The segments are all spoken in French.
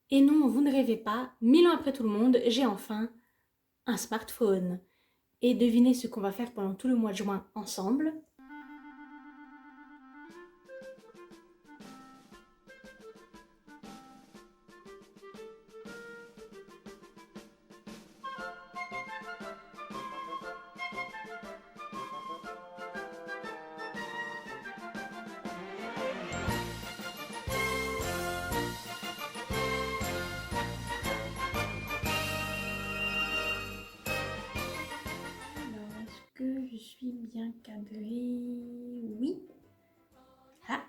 Et non, vous ne rêvez pas, 1000 ans après tout le monde, j'ai enfin un smartphone. Et devinez ce qu'on va faire pendant tout le mois de juin ensemble. Alors, est-ce que je suis bien cadrée? Oui. Ah.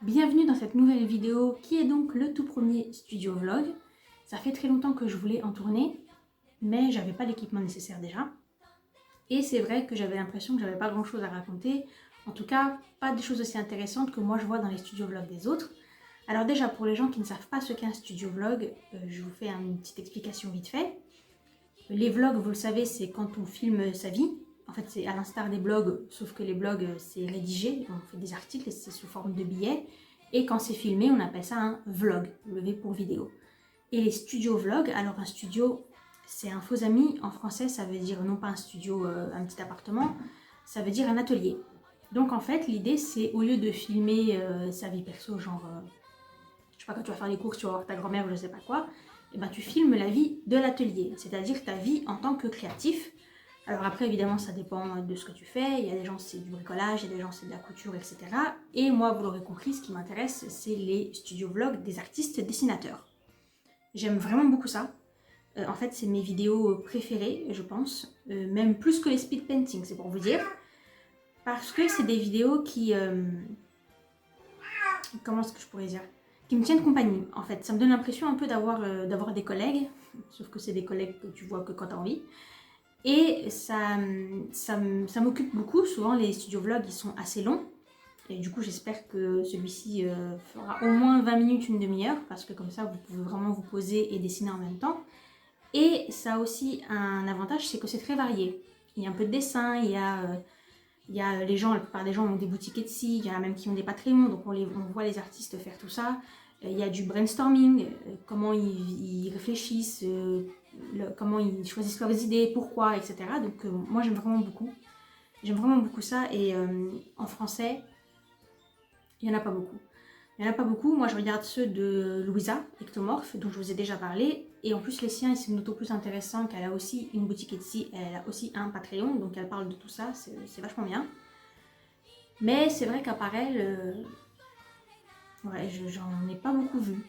Bienvenue dans cette nouvelle vidéo qui est donc le tout premier studio vlog. Ça fait très longtemps que je voulais en tourner, mais j'avais pas l'équipement nécessaire déjà. Et c'est vrai que j'avais l'impression que j'avais pas grand chose à raconter. En tout cas, pas des choses aussi intéressantes que moi je vois dans les studios vlogs des autres. Alors déjà, pour les gens qui ne savent pas ce qu'est un studio vlog, je vous fais une petite explication vite fait. Les vlogs, vous le savez, c'est quand on filme sa vie. En fait, c'est à l'instar des blogs, sauf que les blogs, c'est rédigé, on fait des articles, c'est sous forme de billets. Et quand c'est filmé, on appelle ça un vlog, le V pour vidéo. Et les studios vlogs, alors un studio, c'est un faux ami. En français, ça veut dire non pas un studio, un petit appartement, ça veut dire un atelier. Donc en fait, l'idée, c'est au lieu de filmer sa vie perso, genre je sais pas, quand tu vas faire les courses, tu vas voir ta grand-mère ou je sais pas quoi, et ben tu filmes la vie de l'atelier, c'est-à-dire ta vie en tant que créatif. Alors après, évidemment, ça dépend de ce que tu fais. Il y a des gens, c'est du bricolage, il y a des gens, c'est de la couture, etc. Et moi, vous l'aurez compris, ce qui m'intéresse, c'est les studio vlogs des artistes dessinateurs. J'aime vraiment beaucoup ça. En fait, c'est mes vidéos préférées, je pense. Même plus que les speed painting, c'est pour vous dire. Parce que c'est des vidéos qui... comment est-ce que je pourrais dire, qui me tiennent compagnie, en fait. Ça me donne l'impression un peu d'avoir des collègues, sauf que c'est des collègues que tu vois que quand t'as envie. Et ça m'occupe beaucoup. Souvent, les studio vlogs, ils sont assez longs. Et du coup, j'espère que celui-ci fera au moins 20 minutes, une demi-heure, parce que comme ça, vous pouvez vraiment vous poser et dessiner en même temps. Et ça a aussi un avantage, c'est que c'est très varié. Il y a un peu de dessin, il y a les gens, la plupart des gens ont des boutiques Etsy, il y en a même qui ont des Patreons, donc on voit les artistes faire tout ça. Il y a du brainstorming, comment ils réfléchissent, comment ils choisissent leurs idées, pourquoi, etc. Donc moi j'aime vraiment beaucoup. J'aime vraiment beaucoup ça et en français, il n'y en a pas beaucoup. Il n'y en a pas beaucoup. Moi je regarde ceux de Louisa, Ectomorph, dont je vous ai déjà parlé. Et en plus les siens, ils sont d'autant plus intéressants qu'elle a aussi une boutique Etsy, elle a aussi un Patreon, donc elle parle de tout ça, c'est vachement bien. Mais c'est vrai qu'à part elle, ouais, j'en ai pas beaucoup vu.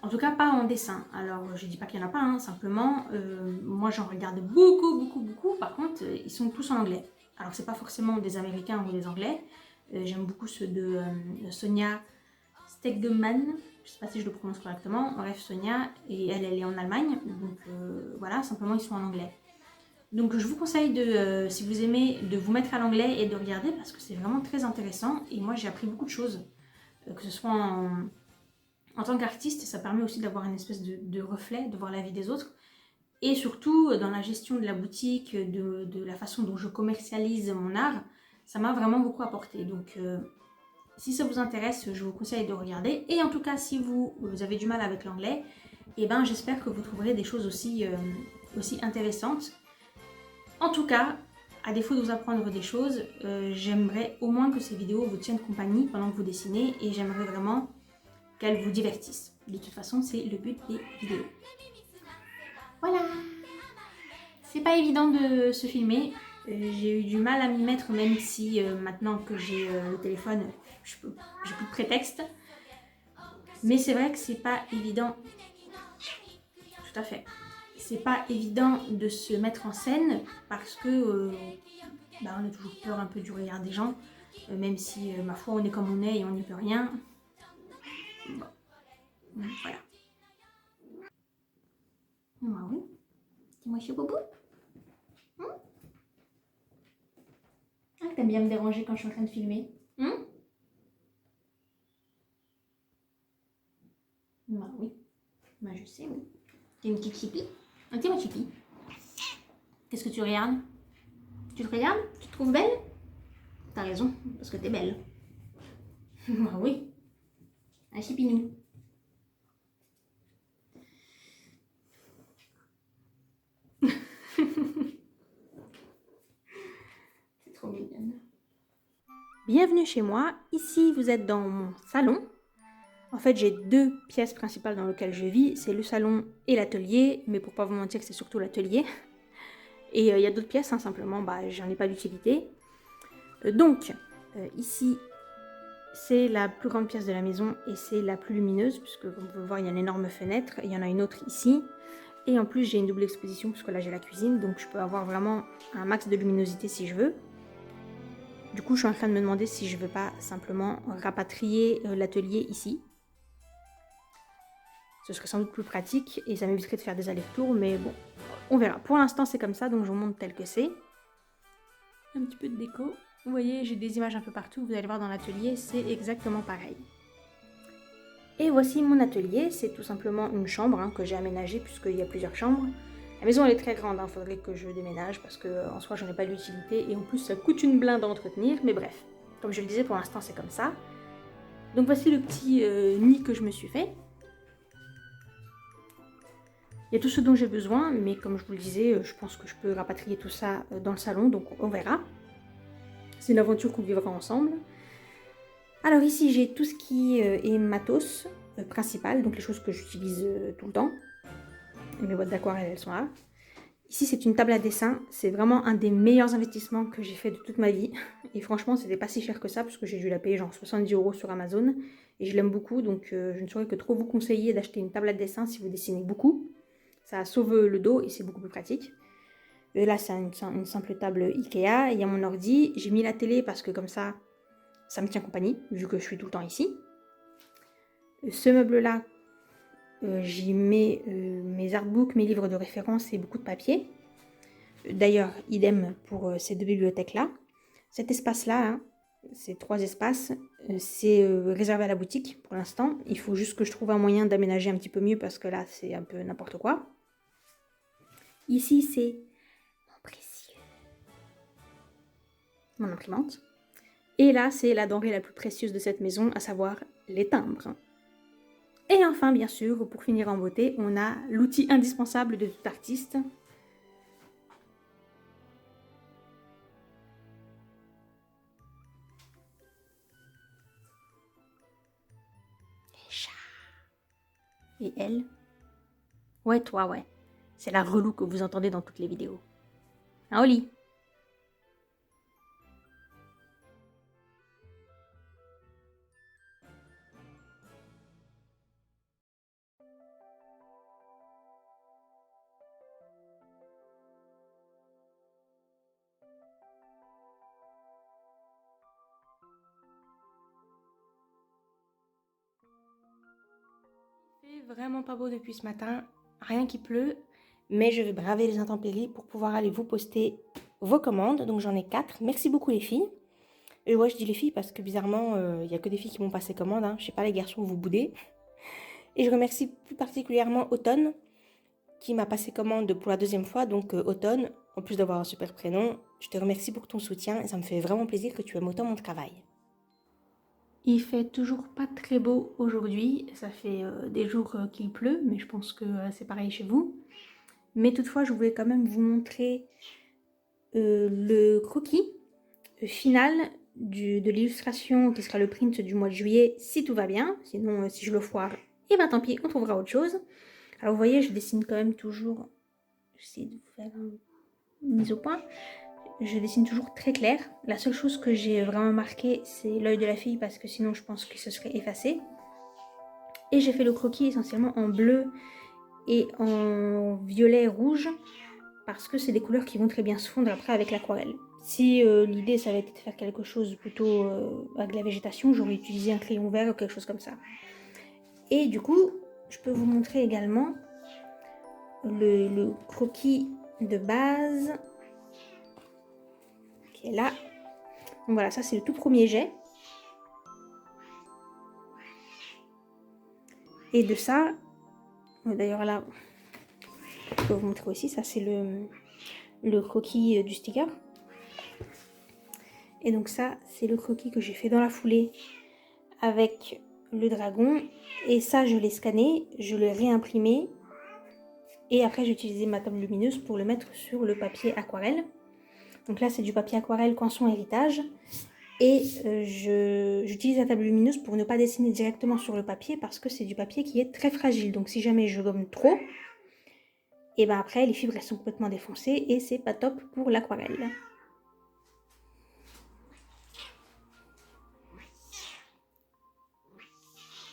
En tout cas, pas en dessin. Alors, je dis pas qu'il y en a pas, hein, simplement, moi j'en regarde beaucoup, beaucoup, beaucoup. Par contre, ils sont tous en anglais. Alors, c'est pas forcément des Américains ou des Anglais. J'aime beaucoup ceux de Sonia Stegman. Je sais pas si je le prononce correctement. Bref, Sonia, et elle est en Allemagne. Donc voilà, simplement, ils sont en anglais. Donc je vous conseille si vous aimez, de vous mettre à l'anglais et de regarder parce que c'est vraiment très intéressant. Et moi, j'ai appris beaucoup de choses, que ce soit en tant qu'artiste, ça permet aussi d'avoir une espèce de reflet, de voir la vie des autres. Et surtout, dans la gestion de la boutique, de la façon dont je commercialise mon art, ça m'a vraiment beaucoup apporté. Donc, si ça vous intéresse, je vous conseille de regarder. Et en tout cas, si vous avez du mal avec l'anglais, eh ben, j'espère que vous trouverez des choses aussi intéressantes. En tout cas, à défaut de vous apprendre des choses, j'aimerais au moins que ces vidéos vous tiennent compagnie pendant que vous dessinez et j'aimerais vraiment qu'elles vous divertissent. De toute façon, c'est le but des vidéos. Voilà. C'est pas évident de se filmer. J'ai eu du mal à m'y mettre, même si maintenant que j'ai le téléphone, j'ai plus de prétexte. Mais c'est vrai que c'est pas évident. Tout à fait. C'est pas évident de se mettre en scène parce que on a toujours peur un peu du regard des gens, même si ma foi on est comme on est et on n'y peut rien. Bon, voilà. Ah oui. Dis-moi chez Bobo. Ah, t'aimes bien me déranger quand je suis en train de filmer. Bah oui. Bah je sais, oui. T'es une petite chipie. Un petit chippie. Qu'est-ce que tu regardes? Tu te regardes? Tu te trouves belle? T'as raison, parce que t'es belle. Bah oui. Un chipinou. Bienvenue chez moi. Ici, vous êtes dans mon salon. En fait, j'ai deux pièces principales dans lesquelles je vis. C'est le salon et l'atelier, mais pour pas vous mentir, c'est surtout l'atelier. Et il y a d'autres pièces, hein, simplement, j'en ai pas d'utilité. Donc, ici, c'est la plus grande pièce de la maison et c'est la plus lumineuse, puisque comme vous pouvez voir, il y a une énorme fenêtre. Il y en a une autre ici. Et en plus, j'ai une double exposition, puisque là, j'ai la cuisine, donc je peux avoir vraiment un max de luminosité si je veux. Du coup, je suis en train de me demander si je ne veux pas simplement rapatrier l'atelier ici. Ce serait sans doute plus pratique et ça m'éviterait de faire des allers-retours, mais bon, on verra. Pour l'instant, c'est comme ça, donc je vous montre tel que c'est. Un petit peu de déco. Vous voyez, j'ai des images un peu partout. Vous allez voir dans l'atelier, c'est exactement pareil. Et voici mon atelier. C'est tout simplement une chambre que j'ai aménagée puisqu'il y a plusieurs chambres. La maison elle est très grande, il faudrait que je déménage parce qu'en soi j'en ai pas d'utilité et en plus ça coûte une blinde à entretenir, mais bref, comme je le disais pour l'instant c'est comme ça. Donc voici le petit nid que je me suis fait. Il y a tout ce dont j'ai besoin, mais comme je vous le disais, je pense que je peux rapatrier tout ça dans le salon, donc on verra. C'est une aventure qu'on vivra ensemble. Alors ici j'ai tout ce qui est matos principal, donc les choses que j'utilise tout le temps. Et mes boîtes d'aquarelle elles sont là. Ici, c'est une table à dessin. C'est vraiment un des meilleurs investissements que j'ai fait de toute ma vie. Et franchement, c'était pas si cher que ça, parce que j'ai dû la payer genre 70 € sur Amazon. Et je l'aime beaucoup, donc je ne saurais que trop vous conseiller d'acheter une table à dessin si vous dessinez beaucoup. Ça sauve le dos et c'est beaucoup plus pratique. Là, c'est une simple table Ikea. Il y a mon ordi. J'ai mis la télé parce que comme ça me tient compagnie, vu que je suis tout le temps ici. Ce meuble-là, j'y mets mes artbooks, mes livres de référence et beaucoup de papier. D'ailleurs, idem pour ces deux bibliothèques-là. Cet espace-là, hein, ces trois espaces, c'est réservé à la boutique pour l'instant. Il faut juste que je trouve un moyen d'aménager un petit peu mieux parce que là, c'est un peu n'importe quoi. Ici, c'est mon précieux, mon imprimante. Et là, c'est la denrée la plus précieuse de cette maison, à savoir les timbres. Et enfin, bien sûr, pour finir en beauté, on a l'outil indispensable de tout artiste. Les chats. Et elle? Ouais, toi, ouais. C'est la relou que vous entendez dans toutes les vidéos. Hein, Oli? Il fait vraiment pas beau depuis ce matin, rien qui pleut, mais je vais braver les intempéries pour pouvoir aller vous poster vos commandes. Donc j'en ai 4. Merci beaucoup les filles. Et ouais, je dis les filles parce que bizarrement, il n'y a que des filles qui m'ont passé commande. Hein. Je sais pas les garçons, vous boudez. Et je remercie plus particulièrement Automne qui m'a passé commande pour la deuxième fois. Donc Automne, en plus d'avoir un super prénom, je te remercie pour ton soutien et ça me fait vraiment plaisir que tu aimes autant mon travail. Il fait toujours pas très beau aujourd'hui, ça fait des jours qu'il pleut, mais je pense que c'est pareil chez vous. Mais toutefois, je voulais quand même vous montrer le croquis final de l'illustration qui sera le print du mois de juillet, si tout va bien. Sinon, si je le foire, et ben tant pis, on trouvera autre chose. Alors vous voyez, je dessine quand même toujours, j'essaie de vous faire une mise au point. Je dessine toujours très clair. La seule chose que j'ai vraiment marqué, c'est l'œil de la fille parce que sinon je pense que ce serait effacé. Et j'ai fait le croquis essentiellement en bleu et en violet rouge parce que c'est des couleurs qui vont très bien se fondre après avec l'aquarelle. Si l'idée ça avait été de faire quelque chose plutôt avec la végétation, j'aurais utilisé un crayon vert ou quelque chose comme ça. Et du coup, je peux vous montrer également le croquis de base qui est là. Donc voilà, ça c'est le tout premier jet. Et de ça, d'ailleurs là, je peux vous montrer aussi, ça c'est le croquis du sticker. Et donc ça, c'est le croquis que j'ai fait dans la foulée avec le dragon. Et ça, je l'ai scanné, je l'ai réimprimé. Et après, j'ai utilisé ma table lumineuse pour le mettre sur le papier aquarelle. Donc là, c'est du papier aquarelle Canson Héritage. Et j'utilise la table lumineuse pour ne pas dessiner directement sur le papier parce que c'est du papier qui est très fragile. Donc si jamais je gomme trop, et ben après les fibres elles sont complètement défoncées et c'est pas top pour l'aquarelle.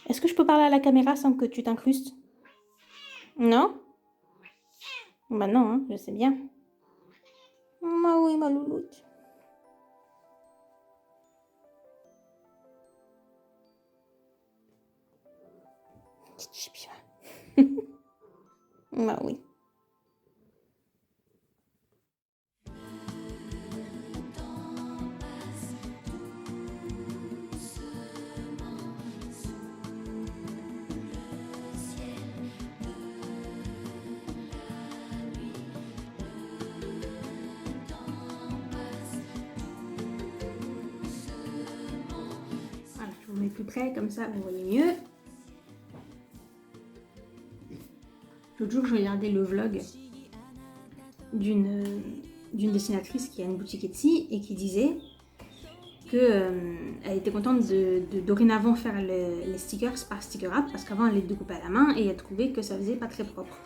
Est-ce que je peux parler à la caméra sans que tu t'incrustes? Non? Bah non, hein, je sais bien. Ah oui, ma louloute. Petite chipia. Bah oui. Voilà, je vous mets plus près, comme ça vous voyez mieux. L'autre jour, je regardais le vlog d'une dessinatrice qui a une boutique Etsy et qui disait qu'elle était contente de dorénavant faire les stickers par sticker wrap parce qu'avant elle les découpait à la main et elle trouvait que ça faisait pas très propre.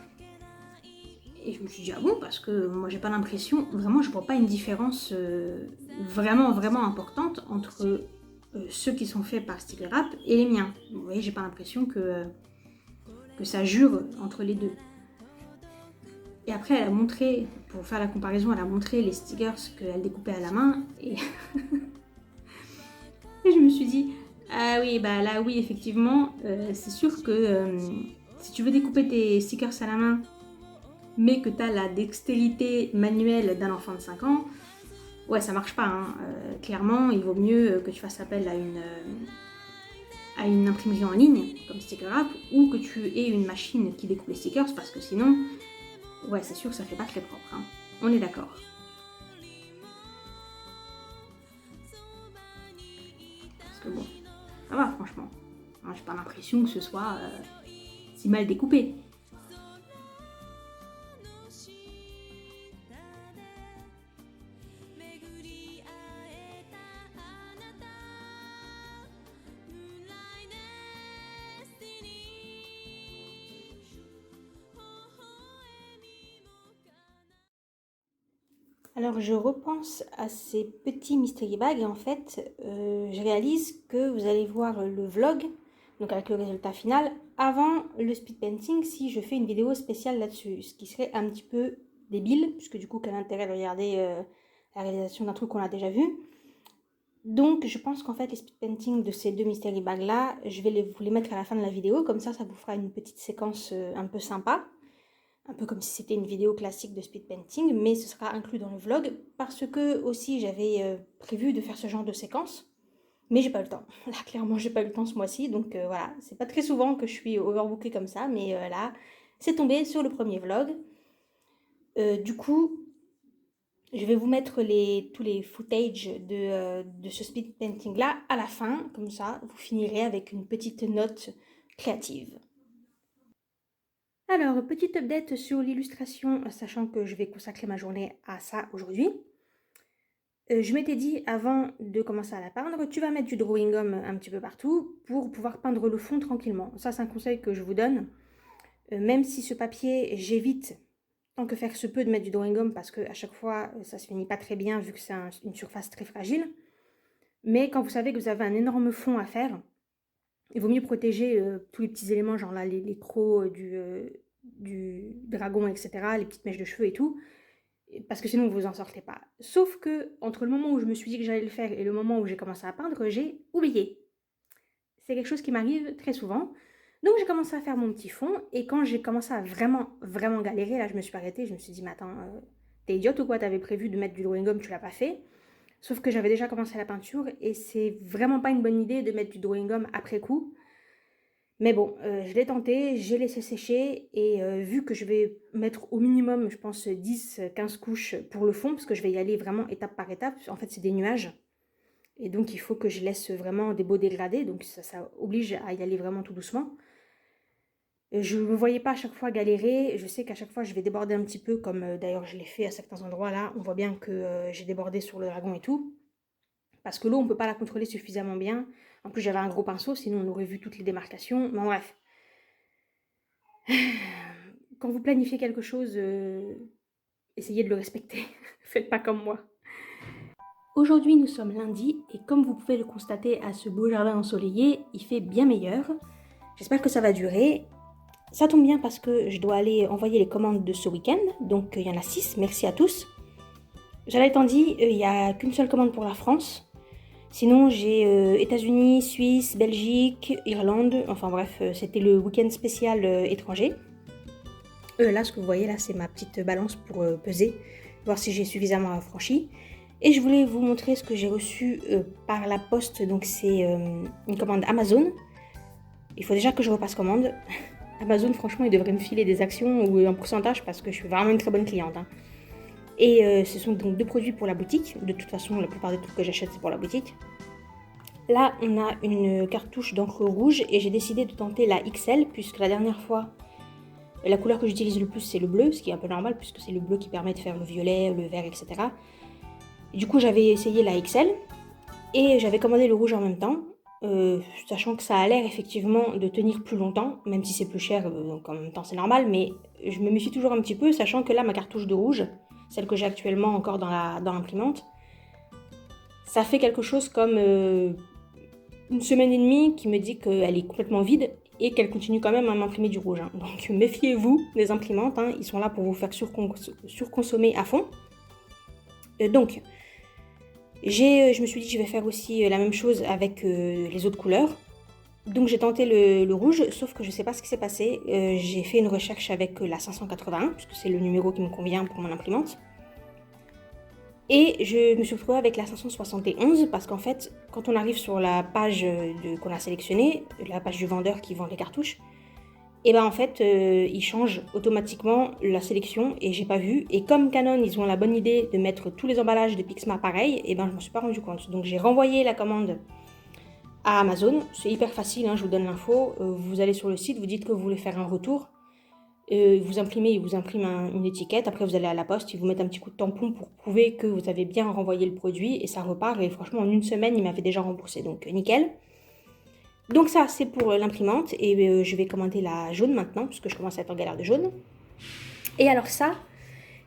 Et je me suis dit ah bon, parce que moi j'ai pas l'impression, vraiment je vois pas une différence vraiment importante entre ceux qui sont faits par sticker wrap et les miens. Vous voyez, j'ai pas l'impression que ça jure entre les deux. Et après, elle a montré, pour faire la comparaison, elle a montré les stickers qu'elle découpait à la main. Et, et je me suis dit, ah oui, bah là, oui, effectivement, c'est sûr que si tu veux découper tes stickers à la main, mais que tu as la dextérité manuelle d'un enfant de 5 ans, ouais, ça marche pas. Hein. Clairement, il vaut mieux que tu fasses appel à une imprimerie en ligne, comme Sticker Wrap, ou que tu aies une machine qui découpe les stickers, parce que sinon, ouais, c'est sûr que ça fait pas très propre. Hein. On est d'accord. Parce que bon, ça va franchement. Moi, j'ai pas l'impression que ce soit si mal découpé. Alors je repense à ces petits mystery bags et en fait je réalise que vous allez voir le vlog, donc avec le résultat final, avant le speed painting si je fais une vidéo spéciale là-dessus, ce qui serait un petit peu débile, puisque du coup quel intérêt de regarder la réalisation d'un truc qu'on a déjà vu. Donc je pense qu'en fait les speed painting de ces deux mystery bags là, je vais vous les mettre à la fin de la vidéo, comme ça vous fera une petite séquence un peu sympa. Un peu comme si c'était une vidéo classique de speed painting, mais ce sera inclus dans le vlog parce que aussi j'avais prévu de faire ce genre de séquence, mais j'ai pas eu le temps. Là, clairement, j'ai pas eu le temps ce mois-ci, donc voilà, c'est pas très souvent que je suis overbookée comme ça, mais là, c'est tombé sur le premier vlog. Du coup, je vais vous mettre tous les footage de ce speed painting là à la fin, comme ça, vous finirez avec une petite note créative. Alors, petite update sur l'illustration, sachant que je vais consacrer ma journée à ça aujourd'hui. Je m'étais dit avant de commencer à la peindre, tu vas mettre du drawing gum un petit peu partout pour pouvoir peindre le fond tranquillement. Ça, c'est un conseil que je vous donne. Même si ce papier, j'évite tant que faire se peut de mettre du drawing gum parce qu'à chaque fois, ça se finit pas très bien vu que c'est une surface très fragile. Mais quand vous savez que vous avez un énorme fond à faire, il vaut mieux protéger tous les petits éléments, genre là, les crocs du dragon, etc., les petites mèches de cheveux et tout, parce que sinon vous en sortez pas. Sauf que entre le moment où je me suis dit que j'allais le faire et le moment où j'ai commencé à peindre, j'ai oublié. C'est quelque chose qui m'arrive très souvent. Donc j'ai commencé à faire mon petit fond et quand j'ai commencé à vraiment galérer, là je me suis arrêtée, je me suis dit mais attends, t'es idiote ou quoi? T'avais prévu de mettre du drawing gum, tu l'as pas fait. Sauf que j'avais déjà commencé la peinture et c'est vraiment pas une bonne idée de mettre du drawing gum après coup. Mais bon, je l'ai tenté, j'ai laissé sécher et vu que je vais mettre au minimum, je pense 10-15 couches pour le fond, parce que je vais y aller vraiment étape par étape. En fait, c'est des nuages et donc il faut que je laisse vraiment des beaux dégradés, donc ça oblige à y aller vraiment tout doucement. Je ne me voyais pas à chaque fois galérer, je sais qu'à chaque fois je vais déborder un petit peu, comme d'ailleurs je l'ai fait à certains endroits là, on voit bien que j'ai débordé sur le dragon et tout. parce que l'eau, on ne peut pas la contrôler suffisamment bien. En plus, j'avais un gros pinceau, sinon on aurait vu toutes les démarcations. Mais bref. Quand vous planifiez quelque chose, essayez de le respecter. Faites pas comme moi. Aujourd'hui, nous sommes lundi et comme vous pouvez le constater à ce beau jardin ensoleillé, il fait bien meilleur. J'espère que ça va durer. Ça tombe bien parce que je dois aller envoyer les commandes de ce week-end, donc il y en a 6, merci à tous. Cela étant dit, il n'y a qu'une seule commande pour la France. Sinon, j'ai États-Unis, Suisse, Belgique, Irlande, enfin bref, c'était le week-end spécial étranger. Là, ce que vous voyez, là, c'est ma petite balance pour peser, voir si j'ai suffisamment affranchi. Et je voulais vous montrer ce que j'ai reçu par la poste, donc c'est une commande Amazon. Il faut déjà que je repasse commande. Amazon, franchement, il devrait me filer des actions ou un pourcentage parce que je suis vraiment une très bonne cliente. Hein. Et ce sont donc 2 produits pour la boutique. De toute façon, la plupart des trucs que j'achète, c'est pour la boutique. Là, on a une cartouche d'encre rouge et j'ai décidé de tenter la XL puisque la dernière fois, la couleur que j'utilise le plus, c'est le bleu, ce qui est un peu normal puisque c'est le bleu qui permet de faire le violet, le vert, etc. Et du coup, j'avais essayé la XL et j'avais commandé le rouge en même temps, sachant que ça a l'air effectivement de tenir plus longtemps, même si c'est plus cher, donc en même temps c'est normal, mais je me méfie toujours un petit peu, sachant que là, ma cartouche de rouge, celle que j'ai actuellement encore dans l'imprimante, ça fait quelque chose comme une semaine et demie qui me dit qu'elle est complètement vide et qu'elle continue quand même à m'imprimer du rouge. Hein. Donc méfiez-vous des imprimantes, hein, ils sont là pour vous faire surconsommer à fond. Donc, je me suis dit que je vais faire aussi la même chose avec les autres couleurs. Donc j'ai tenté le rouge, sauf que je ne sais pas ce qui s'est passé. J'ai fait une recherche avec la 581, puisque c'est le numéro qui me convient pour mon imprimante. Et je me suis retrouvée avec la 571 parce qu'en fait, quand on arrive sur la page qu'on a sélectionnée, la page du vendeur qui vend les cartouches, et ben en fait, il change automatiquement la sélection et j'ai pas vu. Et comme Canon, ils ont la bonne idée de mettre tous les emballages de Pixma pareil, et ben je m'en suis pas rendu compte. Donc j'ai renvoyé la commande à Amazon. C'est hyper facile, hein, je vous donne l'info. Vous allez sur le site, vous dites que vous voulez faire un retour. Vous imprimez, ils vous impriment une étiquette. Après, vous allez à la poste, ils vous mettent un petit coup de tampon pour prouver que vous avez bien renvoyé le produit et ça repart. Et franchement, en une semaine, il m'avait déjà remboursé, donc nickel. Donc ça, c'est pour l'imprimante et je vais commander la jaune maintenant puisque je commence à être en galère de jaune. Et alors ça,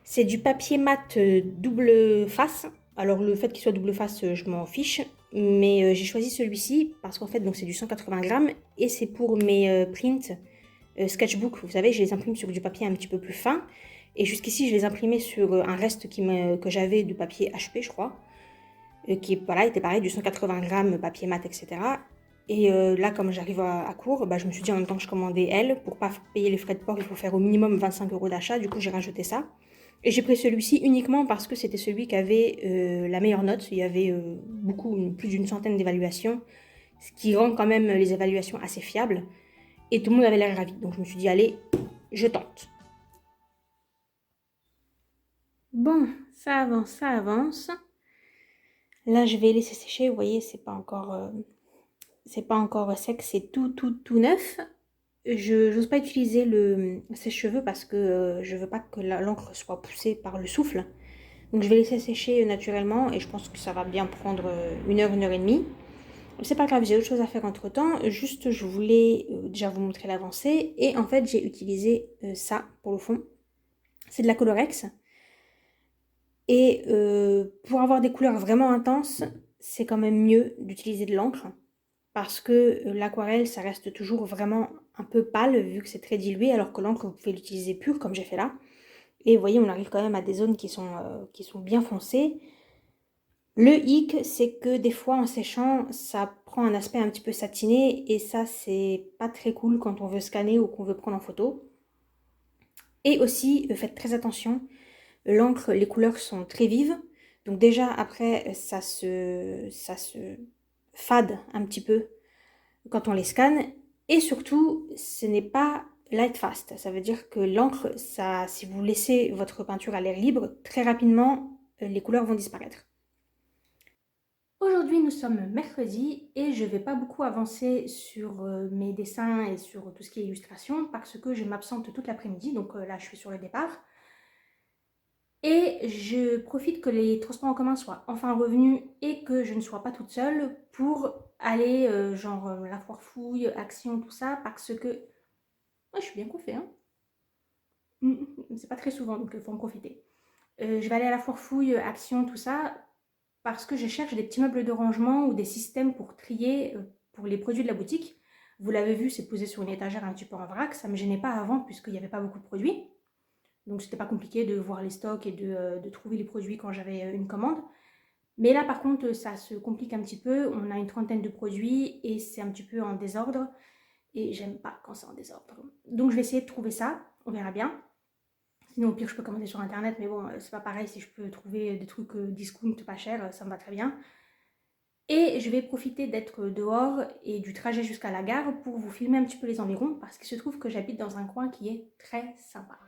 c'est du papier mat double face. Alors le fait qu'il soit double face, je m'en fiche. Mais j'ai choisi celui-ci parce qu'en fait, donc c'est du 180 grammes et c'est pour mes prints sketchbook. Vous savez, je les imprime sur du papier un petit peu plus fin. Et jusqu'ici, je les imprimais sur un reste que j'avais du papier HP, je crois. Qui voilà, était pareil, du 180 grammes papier mat, etc. Et là, comme j'arrive à court, bah, je me suis dit en même temps que je commandais elle, pour pas payer les frais de port, il faut faire au minimum 25 € d'achat. Du coup, j'ai rajouté ça. Et j'ai pris celui-ci uniquement parce que c'était celui qui avait la meilleure note. Il y avait plus d'une centaine d'évaluations, ce qui rend quand même les évaluations assez fiables. Et tout le monde avait l'air ravi. Donc je me suis dit, allez, je tente. Bon, ça avance, ça avance. Là, je vais laisser sécher. Vous voyez, c'est pas encore sec, c'est tout neuf. Je n'ose pas utiliser le sèche-cheveux parce que je veux pas que l'encre soit poussée par le souffle. Donc je vais laisser sécher naturellement et je pense que ça va bien prendre 1 heure et demie. C'est pas grave, j'ai autre chose à faire entre temps. Juste, je voulais déjà vous montrer l'avancée. Et en fait, j'ai utilisé ça pour le fond. C'est de la Colorex. Et pour avoir des couleurs vraiment intenses, c'est quand même mieux d'utiliser de l'encre. Parce que l'aquarelle, ça reste toujours vraiment un peu pâle vu que c'est très dilué. Alors que l'encre, vous pouvez l'utiliser pure comme j'ai fait là. Et vous voyez, on arrive quand même à des zones qui sont bien foncées. Le hic, c'est que des fois en séchant, ça prend un aspect un petit peu satiné et ça, c'est pas très cool quand on veut scanner ou qu'on veut prendre en photo. Et aussi, faites très attention, l'encre, les couleurs sont très vives. Donc déjà, après, ça se fade un petit peu quand on les scanne. Et surtout, ce n'est pas light fast. Ça veut dire que l'encre, si vous laissez votre peinture à l'air libre, très rapidement, les couleurs vont disparaître. Aujourd'hui, nous sommes mercredi et je ne vais pas beaucoup avancer sur mes dessins et sur tout ce qui est illustration parce que je m'absente toute l'après-midi, donc là je suis sur le départ. Et je profite que les transports en commun soient enfin revenus et que je ne sois pas toute seule pour aller, la foire fouille, Action, tout ça, parce que... Ouais, je suis bien coiffée, hein. C'est pas très souvent, donc il faut en profiter. Je vais aller à la foire fouille, Action, tout ça, parce que je cherche des petits meubles de rangement ou des systèmes pour trier pour les produits de la boutique. Vous l'avez vu, c'est posé sur une étagère un petit peu en vrac. Ça ne me gênait pas avant puisqu'il n'y avait pas beaucoup de produits. Donc c'était pas compliqué de voir les stocks et de trouver les produits quand j'avais une commande. Mais là par contre ça se complique un petit peu. On a une trentaine de produits et c'est un petit peu en désordre. Et j'aime pas quand c'est en désordre. Donc je vais essayer de trouver ça. On verra bien. Sinon au pire je peux commander sur internet. Mais bon c'est pas pareil si je peux trouver des trucs discount pas cher. Ça me va très bien. Et je vais profiter d'être dehors et du trajet jusqu'à la gare pour vous filmer un petit peu les environs parce qu'il se trouve que j'habite dans un coin qui est très sympa.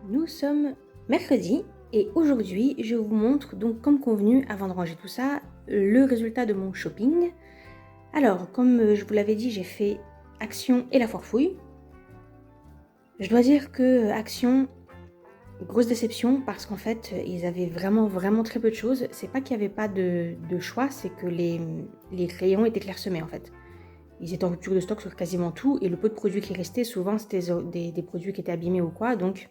Nous sommes mercredi et aujourd'hui je vous montre donc comme convenu avant de ranger tout ça le résultat de mon shopping. Alors comme je vous l'avais dit j'ai fait Action et la foire fouille. Je dois dire que Action, grosse déception parce qu'en fait ils avaient vraiment très peu de choses. C'est pas qu'il n'y avait pas de choix, c'est que les rayons étaient clairsemés en fait. Ils étaient en rupture de stock sur quasiment tout et le peu de produits qui restaient souvent c'était des produits qui étaient abîmés ou quoi, donc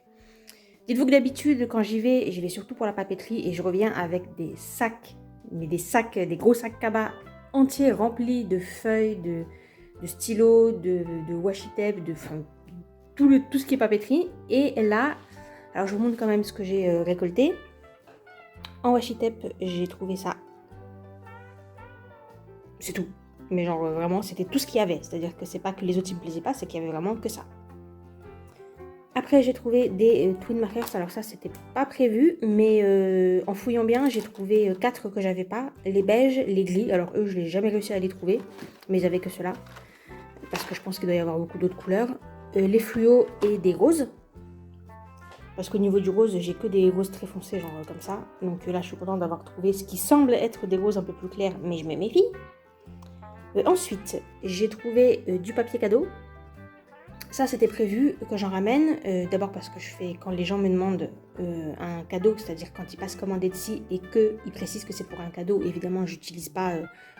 dites-vous que d'habitude, quand j'y vais surtout pour la papeterie et je reviens avec des sacs, des gros sacs cabas entiers remplis de feuilles, de stylos, de washi tape, tout ce qui est papeterie. Et là, alors je vous montre quand même ce que j'ai récolté. En washi tape, j'ai trouvé ça. C'est tout. Mais genre vraiment, c'était tout ce qu'il y avait. C'est-à-dire que c'est pas que les autres ne me plaisaient pas, c'est qu'il y avait vraiment que ça. Après, j'ai trouvé des twin markers. Alors ça, c'était pas prévu, mais en fouillant bien, j'ai trouvé 4 que j'avais pas. Les beiges, les gris. Alors eux, je n'ai jamais réussi à les trouver, mais j'avais que ceux-là. Parce que je pense qu'il doit y avoir beaucoup d'autres couleurs. Les fluos et des roses. Parce qu'au niveau du rose, j'ai que des roses très foncées, genre comme ça. Donc là, je suis contente d'avoir trouvé ce qui semble être des roses un peu plus clairs, mais je me méfie. Ensuite, j'ai trouvé du papier cadeau. Ça, c'était prévu que j'en ramène, d'abord parce que je fais, quand les gens me demandent un cadeau, c'est-à-dire quand ils passent commande Etsy et qu'ils précisent que c'est pour un cadeau, évidemment, j'utilise pas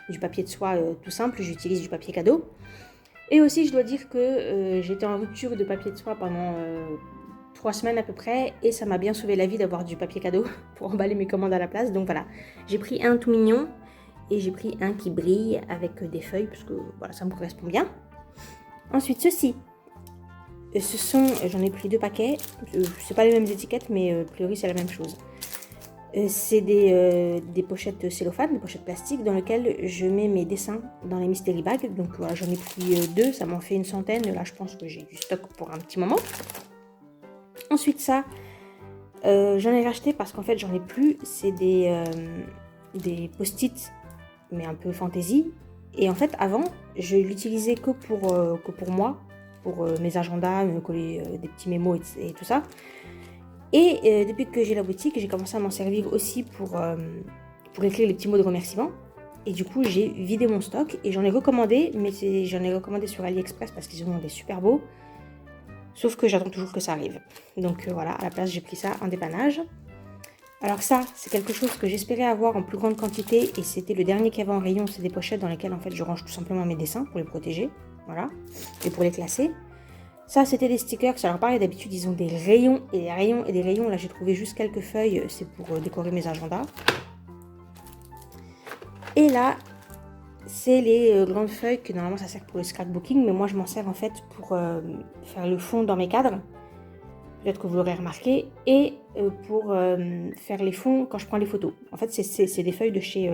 du papier de soie tout simple, j'utilise du papier cadeau. Et aussi, je dois dire que j'étais en rupture de papier de soie pendant 3 semaines à peu près, et ça m'a bien sauvé la vie d'avoir du papier cadeau pour emballer mes commandes à la place. Donc voilà, j'ai pris un tout mignon, et j'ai pris un qui brille avec des feuilles, parce que voilà, ça me correspond bien. Ensuite, ceci. Ce sont, j'en ai pris 2 paquets, c'est pas les mêmes étiquettes, mais a priori c'est la même chose. C'est des pochettes cellophane, des pochettes plastiques dans lesquelles je mets mes dessins dans les mystery bags. Donc voilà, j'en ai pris 2, ça m'en fait une centaine. Là, je pense que j'ai du stock pour un petit moment. Ensuite, ça, j'en ai racheté parce qu'en fait, j'en ai plus. C'est des post-it, mais un peu fantaisie. Et en fait, avant, je l'utilisais que pour moi, pour mes agendas, me coller des petits mémos et tout ça. Et depuis que j'ai la boutique, j'ai commencé à m'en servir aussi pour écrire les petits mots de remerciement. Et du coup, j'ai vidé mon stock et j'en ai recommandé, mais j'en ai recommandé sur AliExpress parce qu'ils ont des super beaux. Sauf que j'attends toujours que ça arrive. Donc voilà, à la place, j'ai pris ça en dépannage. Alors ça, c'est quelque chose que j'espérais avoir en plus grande quantité et c'était le dernier qu'il y avait en rayon. C'est des pochettes dans lesquelles en fait je range tout simplement mes dessins pour les protéger. Voilà, et pour les classer. Ça, c'était des stickers. Alors pareil, d'habitude, ils ont des rayons et des rayons et des rayons. Là, j'ai trouvé juste quelques feuilles. C'est pour décorer mes agendas. Et là, c'est les grandes feuilles que normalement, ça sert pour le scrapbooking. Mais moi, je m'en sers en fait pour faire le fond dans mes cadres. Peut-être que vous l'aurez remarqué. Et pour faire les fonds quand je prends les photos. En fait, c'est des feuilles de chez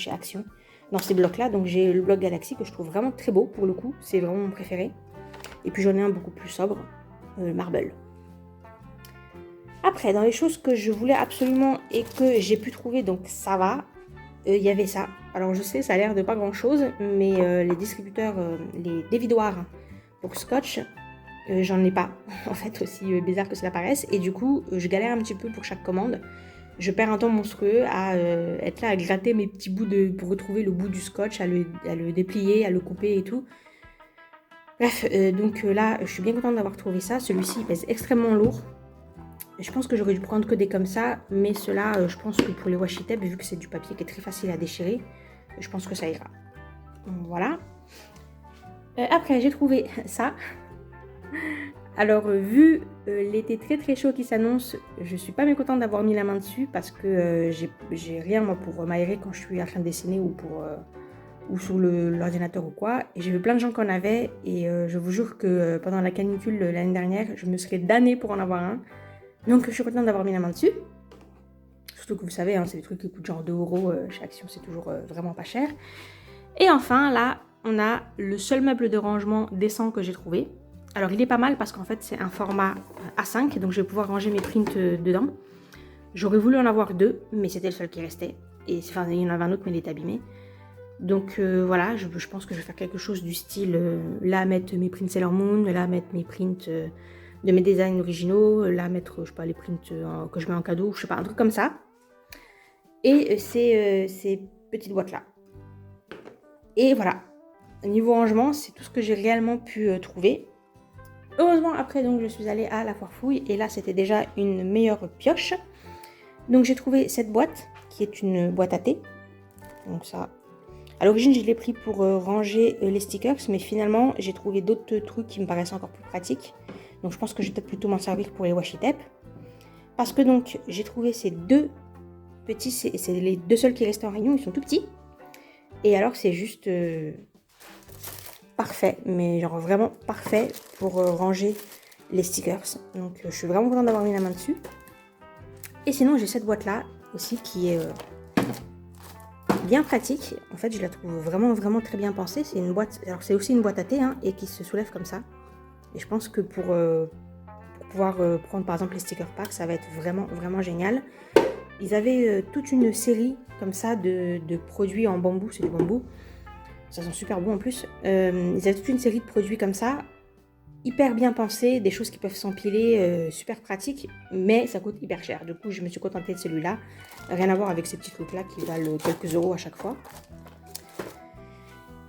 Action. Dans ces blocs-là. Donc, j'ai le bloc Galaxy que je trouve vraiment très beau pour le coup. C'est vraiment mon préféré. Et puis j'en ai un beaucoup plus sobre, Marble. Après, dans les choses que je voulais absolument et que j'ai pu trouver, donc ça va, il y avait ça. Alors je sais, ça a l'air de pas grand chose, mais les distributeurs, les dévidoirs pour scotch, j'en ai pas, en fait, aussi bizarre que cela paraisse. Et du coup, je galère un petit peu pour chaque commande. Je perds un temps monstrueux à être là à gratter mes petits bouts pour retrouver le bout du scotch, à le déplier, à le couper et tout. Bref, donc là, je suis bien contente d'avoir trouvé ça. Celui-ci, il pèse extrêmement lourd. Je pense que j'aurais dû prendre que des comme ça, mais ceux-là, je pense que pour les washi tape, vu que c'est du papier qui est très facile à déchirer, je pense que ça ira. Donc, voilà. Après, j'ai trouvé ça. Alors, vu l'été très très chaud qui s'annonce, je suis pas mécontente d'avoir mis la main dessus parce que j'ai rien moi pour m'aérer quand je suis en train de dessiner ou sur l'ordinateur ou quoi. Et j'ai vu plein de gens qui en avaient et je vous jure que pendant la canicule l'année dernière, je me serais damnée pour en avoir un. Donc je suis contente d'avoir mis la main dessus. Surtout que vous savez, hein, c'est des trucs qui coûtent genre 2 € chez Action, c'est toujours vraiment pas cher. Et enfin, là, on a le seul meuble de rangement décent que j'ai trouvé. Alors il est pas mal parce qu'en fait c'est un format A5, donc je vais pouvoir ranger mes prints dedans. J'aurais voulu en avoir 2, mais c'était le seul qui restait. Et enfin, il y en avait un autre, mais il est abîmé. Donc voilà, je pense que je vais faire quelque chose du style, là mettre mes prints Sailor Moon, là mettre mes prints de mes designs originaux, là mettre, je sais pas, les prints que je mets en cadeau, je sais pas, un truc comme ça. Et ces petites boîtes-là. Et voilà, niveau rangement, c'est tout ce que j'ai réellement pu trouver. Heureusement, après, donc, je suis allée à la foire fouille, et là, c'était déjà une meilleure pioche. Donc j'ai trouvé cette boîte, qui est une boîte à thé. Donc ça... À l'origine, je l'ai pris pour ranger les stickers, mais finalement, j'ai trouvé d'autres trucs qui me paraissent encore plus pratiques. Donc, je pense que je vais peut-être plutôt m'en servir pour les washi tape. Parce que donc, j'ai trouvé ces deux petits, c'est les deux seuls qui restent en rayon, ils sont tout petits. Et alors, c'est juste parfait, mais genre vraiment parfait pour ranger les stickers. Donc, je suis vraiment contente d'avoir mis la main dessus. Et sinon, j'ai cette boîte-là aussi qui est... bien pratique, en fait je la trouve vraiment très bien pensée. C'est une boîte, alors c'est aussi une boîte à thé hein, et qui se soulève comme ça. Et je pense que pour pouvoir prendre par exemple les sticker packs, ça va être vraiment génial. Ils avaient toute une série comme ça de produits en bambou, c'est du bambou, ça sent super bon en plus. Ils avaient toute une série de produits comme ça, hyper bien pensés, des choses qui peuvent s'empiler, super pratiques, mais ça coûte hyper cher. Du coup je me suis contentée de celui-là. Rien à voir avec ces petits trucs-là qui valent quelques euros à chaque fois.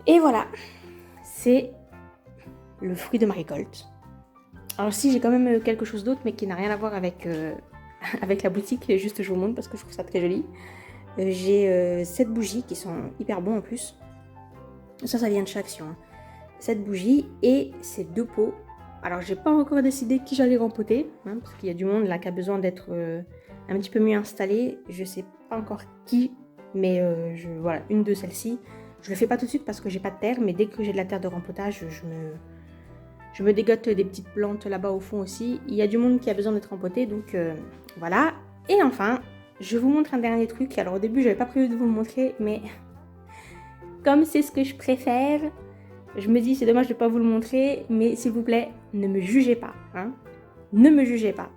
Et voilà, c'est le fruit de ma récolte. Alors si, j'ai quand même quelque chose d'autre, mais qui n'a rien à voir avec, avec la boutique. Juste, je vous montre parce que je trouve ça très joli. J'ai 7 bougies qui sont hyper bons en plus. Ça vient de chez Action. Hein. 7 bougies et ces 2 pots. Alors, j'ai pas encore décidé qui j'allais rempoter, hein, parce qu'il y a du monde là qui a besoin d'être... un petit peu mieux installé, je sais pas encore qui, mais voilà, une de celles-ci. Je le fais pas tout de suite parce que j'ai pas de terre, mais dès que j'ai de la terre de rempotage, je me dégote des petites plantes là-bas au fond aussi. Il y a du monde qui a besoin d'être rempoté, donc voilà. Et enfin, je vous montre un dernier truc. Alors au début, j'avais pas prévu de vous le montrer, mais comme c'est ce que je préfère, je me dis c'est dommage de pas vous le montrer, mais s'il vous plaît, ne me jugez pas, hein. Ne me jugez pas.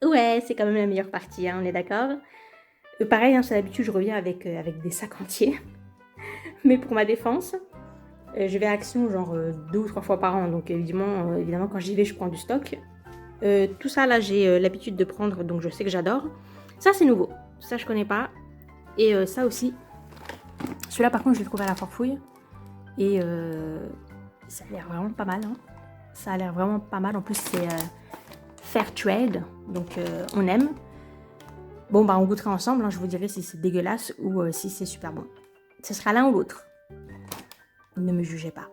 Ouais, c'est quand même la meilleure partie, hein, on est d'accord. Pareil, hein, c'est l'habitude, je reviens avec des sacs entiers. Mais pour ma défense, Je vais à Action genre 2 ou 3 fois par an, donc évidemment quand j'y vais je prends du stock. Tout ça là j'ai l'habitude de prendre, donc je sais que j'adore. Ça c'est nouveau, ça je connais pas. Et ça aussi, celui-là par contre je l'ai trouvé à la Forfouille. Et ça a l'air vraiment pas mal. Hein. Ça a l'air vraiment pas mal, en plus c'est fair trade, donc on aime. Bon bah on goûtera ensemble, hein. Je vous dirai si c'est dégueulasse ou si c'est super bon. Ce sera l'un ou l'autre. Ne me jugez pas.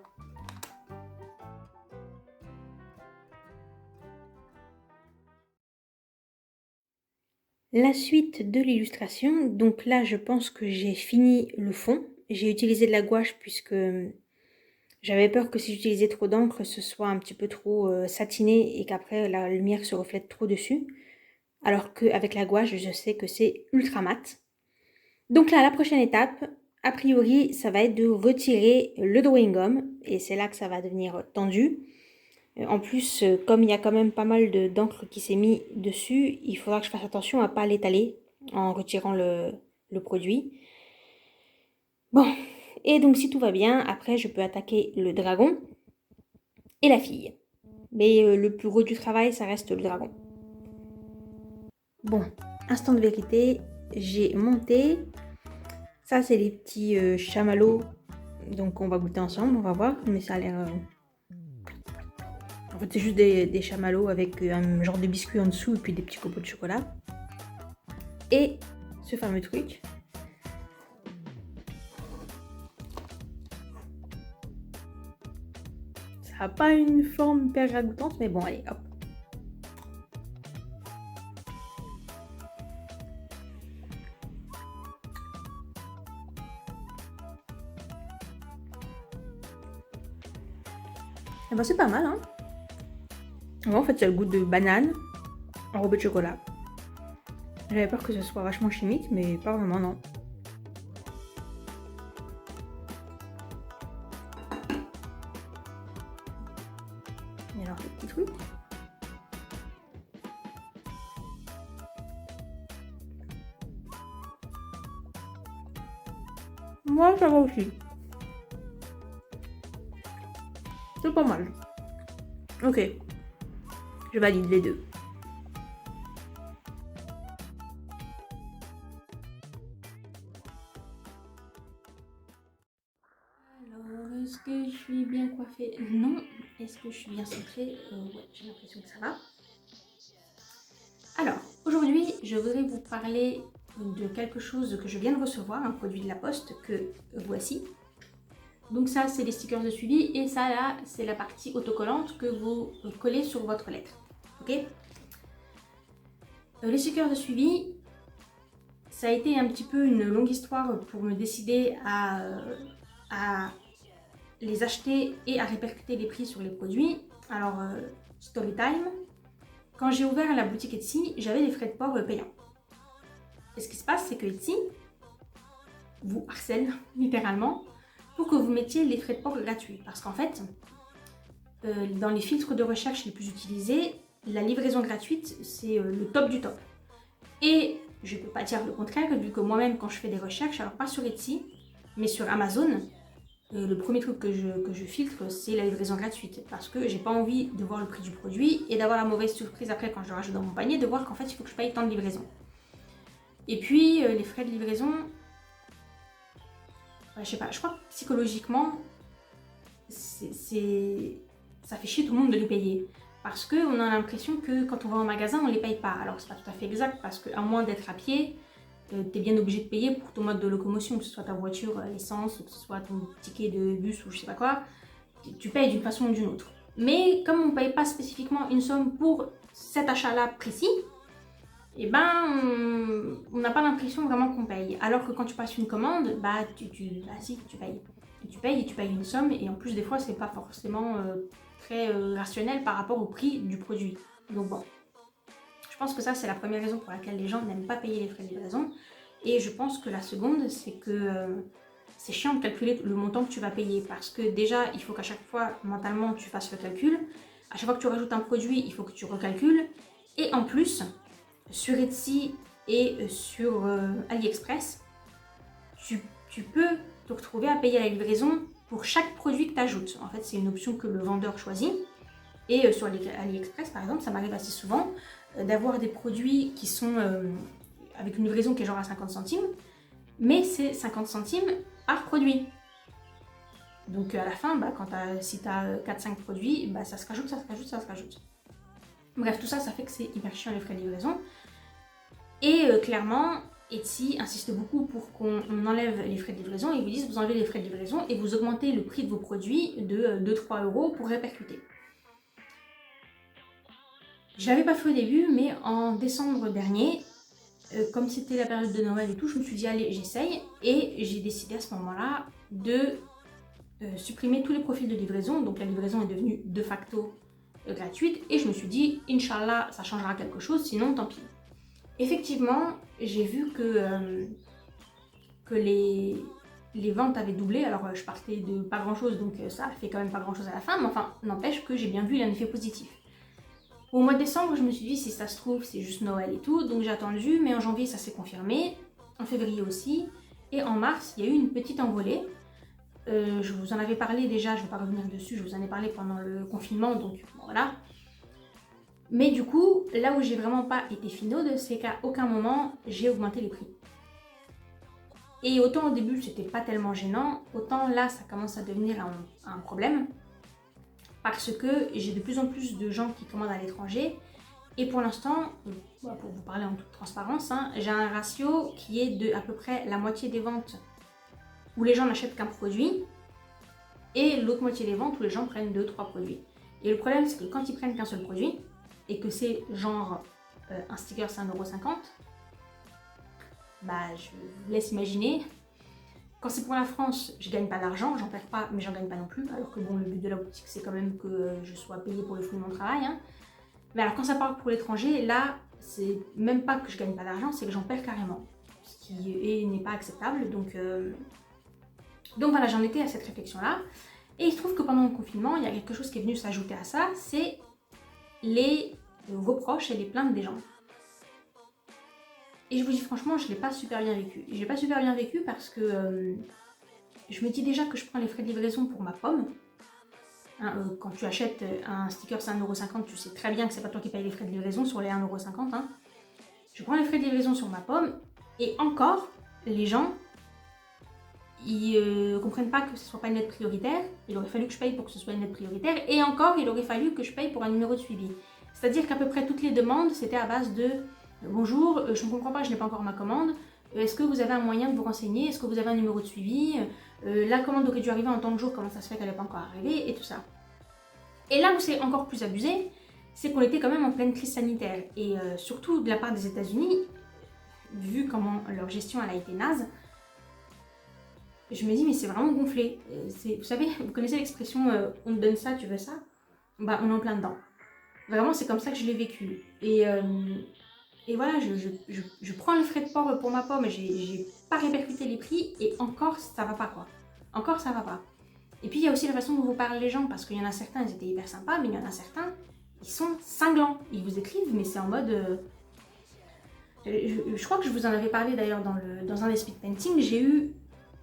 La suite de l'illustration, donc là je pense que j'ai fini le fond. J'ai utilisé de la gouache puisque j'avais peur que si j'utilisais trop d'encre, ce soit un petit peu trop satiné et qu'après la lumière se reflète trop dessus. Alors qu'avec la gouache, je sais que c'est ultra mat. Donc là, la prochaine étape, a priori, ça va être de retirer le drawing gum, et c'est là que ça va devenir tendu. En plus, comme il y a quand même pas mal d'encre qui s'est mis dessus, il faudra que je fasse attention à ne pas l'étaler en retirant le produit. Bon, et donc si tout va bien, après je peux attaquer le dragon et la fille. Mais le plus gros du travail, ça reste le dragon. Bon, instant de vérité, j'ai monté. Ça, c'est les petits chamallows. Donc, on va goûter ensemble, on va voir. Mais ça a l'air... En fait, c'est juste des chamallows avec un genre de biscuit en dessous et puis des petits copeaux de chocolat. Et ce fameux truc. Ça n'a pas une forme hyper ragoûtante, mais bon, allez, hop. Et ben c'est pas mal, hein. En fait, ça a le goût de banane enrobée de chocolat. J'avais peur que ce soit vachement chimique, mais pas vraiment, non. Et alors, le petit truc. Moi, ça va aussi. C'est pas mal. Ok. Je valide les deux. Alors, est-ce que je suis bien coiffée? Non. Est-ce que je suis bien centrée? Ouais, j'ai l'impression que ça va. Alors, aujourd'hui, je voudrais vous parler de quelque chose que je viens de recevoir, un produit de la Poste que voici. Donc ça, c'est les stickers de suivi et ça, là, c'est la partie autocollante que vous collez sur votre lettre. Ok? Les stickers de suivi, ça a été un petit peu une longue histoire pour me décider à les acheter et à répercuter les prix sur les produits. Alors, story time. Quand j'ai ouvert la boutique Etsy, j'avais des frais de port payants. Et ce qui se passe, c'est que Etsy vous harcèle littéralement pour que vous mettiez les frais de port gratuits. Parce qu'en fait, dans les filtres de recherche les plus utilisés, la livraison gratuite, c'est le top du top. Et je ne peux pas dire le contraire, vu que moi-même, quand je fais des recherches, alors pas sur Etsy, mais sur Amazon, le premier truc que je filtre, c'est la livraison gratuite. Parce que j'ai pas envie de voir le prix du produit et d'avoir la mauvaise surprise après quand je le rajoute dans mon panier, de voir qu'en fait, il faut que je paye tant de livraison. Et puis, les frais de livraison, je sais pas, je crois que psychologiquement, ça fait chier tout le monde de les payer. Parce qu'on a l'impression que quand on va en magasin, on les paye pas. Alors c'est pas tout à fait exact, parce qu'à moins d'être à pied, tu es bien obligé de payer pour ton mode de locomotion, que ce soit ta voiture, l'essence, que ce soit ton ticket de bus ou je sais pas quoi. Tu payes d'une façon ou d'une autre. Mais comme on ne paye pas spécifiquement une somme pour cet achat-là précis, et ben on n'a pas l'impression vraiment qu'on paye. Alors que quand tu passes une commande, bah si, tu payes. Et tu payes une somme, et en plus des fois c'est pas forcément très rationnel par rapport au prix du produit. Donc bon, je pense que ça c'est la première raison pour laquelle les gens n'aiment pas payer les frais de livraison. Et je pense que la seconde, c'est que c'est chiant de calculer le montant que tu vas payer, parce que déjà il faut qu'à chaque fois mentalement tu fasses le calcul. À chaque fois que tu rajoutes un produit, il faut que tu recalcules. Et en plus, sur Etsy et sur AliExpress, tu peux te retrouver à payer la livraison pour chaque produit que tu ajoutes. En fait, c'est une option que le vendeur choisit. Et sur AliExpress, par exemple, ça m'arrive assez souvent d'avoir des produits qui sont avec une livraison qui est genre à 50 centimes, mais c'est 50 centimes par produit. Donc à la fin, si tu as 4-5 produits, ça se rajoute, ça se rajoute, ça se rajoute. Bref, tout ça, ça fait que c'est hyper chiant les frais de livraison. Et clairement, Etsy insiste beaucoup pour qu'on enlève les frais de livraison. Ils vous disent, vous enlevez les frais de livraison et vous augmentez le prix de vos produits de 2-3 € pour répercuter. Je l'avais pas fait au début, mais en décembre dernier, comme c'était la période de Noël et tout, je me suis dit allez, j'essaye. Et j'ai décidé à ce moment-là de supprimer tous les profils de livraison. Donc la livraison est devenue de facto gratuite. Et je me suis dit, Inch'Allah, ça changera quelque chose, sinon tant pis. Effectivement, j'ai vu que les ventes avaient doublé. Alors je partais de pas grand-chose, donc ça fait quand même pas grand-chose à la fin. Mais enfin, n'empêche que j'ai bien vu un effet positif. Au mois de décembre, je me suis dit, si ça se trouve, c'est juste Noël et tout, donc j'ai attendu, mais en janvier, ça s'est confirmé, en février aussi, et en mars, il y a eu une petite envolée. Je vous en avais parlé déjà, je ne vais pas revenir dessus, je vous en ai parlé pendant le confinement, donc bon, voilà. Mais du coup, là où j'ai vraiment pas été finaude, c'est qu'à aucun moment, j'ai augmenté les prix. Et autant au début, c'était pas tellement gênant, autant là, ça commence à devenir un problème. Parce que j'ai de plus en plus de gens qui commandent à l'étranger. Et pour l'instant, pour vous parler en toute transparence, j'ai un ratio qui est de à peu près la moitié des ventes où les gens n'achètent qu'un produit et l'autre moitié des ventes où les gens prennent 2-3 produits. Et le problème, c'est que quand ils prennent qu'un seul produit et que c'est genre un sticker c'est 1,50 €, je vous laisse imaginer. Quand c'est pour la France, je gagne pas d'argent, j'en perds pas, mais j'en gagne pas non plus. Alors que bon, le but de la boutique, c'est quand même que je sois payée pour le fruit de mon travail. Mais alors quand ça part pour l'étranger, là, c'est même pas que je gagne pas d'argent, c'est que j'en perds carrément. Ce qui n'est pas acceptable. Donc voilà, j'en étais à cette réflexion-là. Et il se trouve que pendant le confinement, il y a quelque chose qui est venu s'ajouter à ça, c'est les reproches et les plaintes des gens. Et je vous dis franchement, je ne l'ai pas super bien vécu. Je l'ai pas super bien vécu parce que je me dis déjà que je prends les frais de livraison pour ma pomme. Quand tu achètes un sticker c'est 1,50 €, tu sais très bien que c'est pas toi qui paye les frais de livraison sur les 1,50 €. Je prends les frais de livraison sur ma pomme et encore, les gens, ils comprennent pas que ce soit pas une aide prioritaire. Il aurait fallu que je paye pour que ce soit une aide prioritaire et encore, il aurait fallu que je paye pour un numéro de suivi. C'est-à-dire qu'à peu près toutes les demandes, c'était à base de bonjour, je ne comprends pas, je n'ai pas encore ma commande. Est-ce que vous avez un moyen de vous renseigner? Est-ce que vous avez un numéro de suivi? La commande aurait dû arriver en tant que jour, comment ça se fait qu'elle n'est pas encore arrivée? Et tout ça. Et là où c'est encore plus abusé, c'est qu'on était quand même en pleine crise sanitaire. Et surtout de la part des États-Unis, vu comment leur gestion elle a été naze, je me dis mais c'est vraiment gonflé. Vous savez, vous connaissez l'expression on te donne ça, tu veux ça? On est en plein dedans. Vraiment, c'est comme ça que je l'ai vécu. Et voilà, je prends les frais de port pour ma pomme, j'ai pas répercuté les prix et encore ça va pas quoi. Encore ça va pas. Et puis il y a aussi la façon dont vous parlez les gens, parce qu'il y en a certains, ils étaient hyper sympas, mais il y en a certains, ils sont cinglants. Ils vous écrivent, mais c'est en mode... je crois que je vous en avais parlé d'ailleurs dans un des speed painting, j'ai eu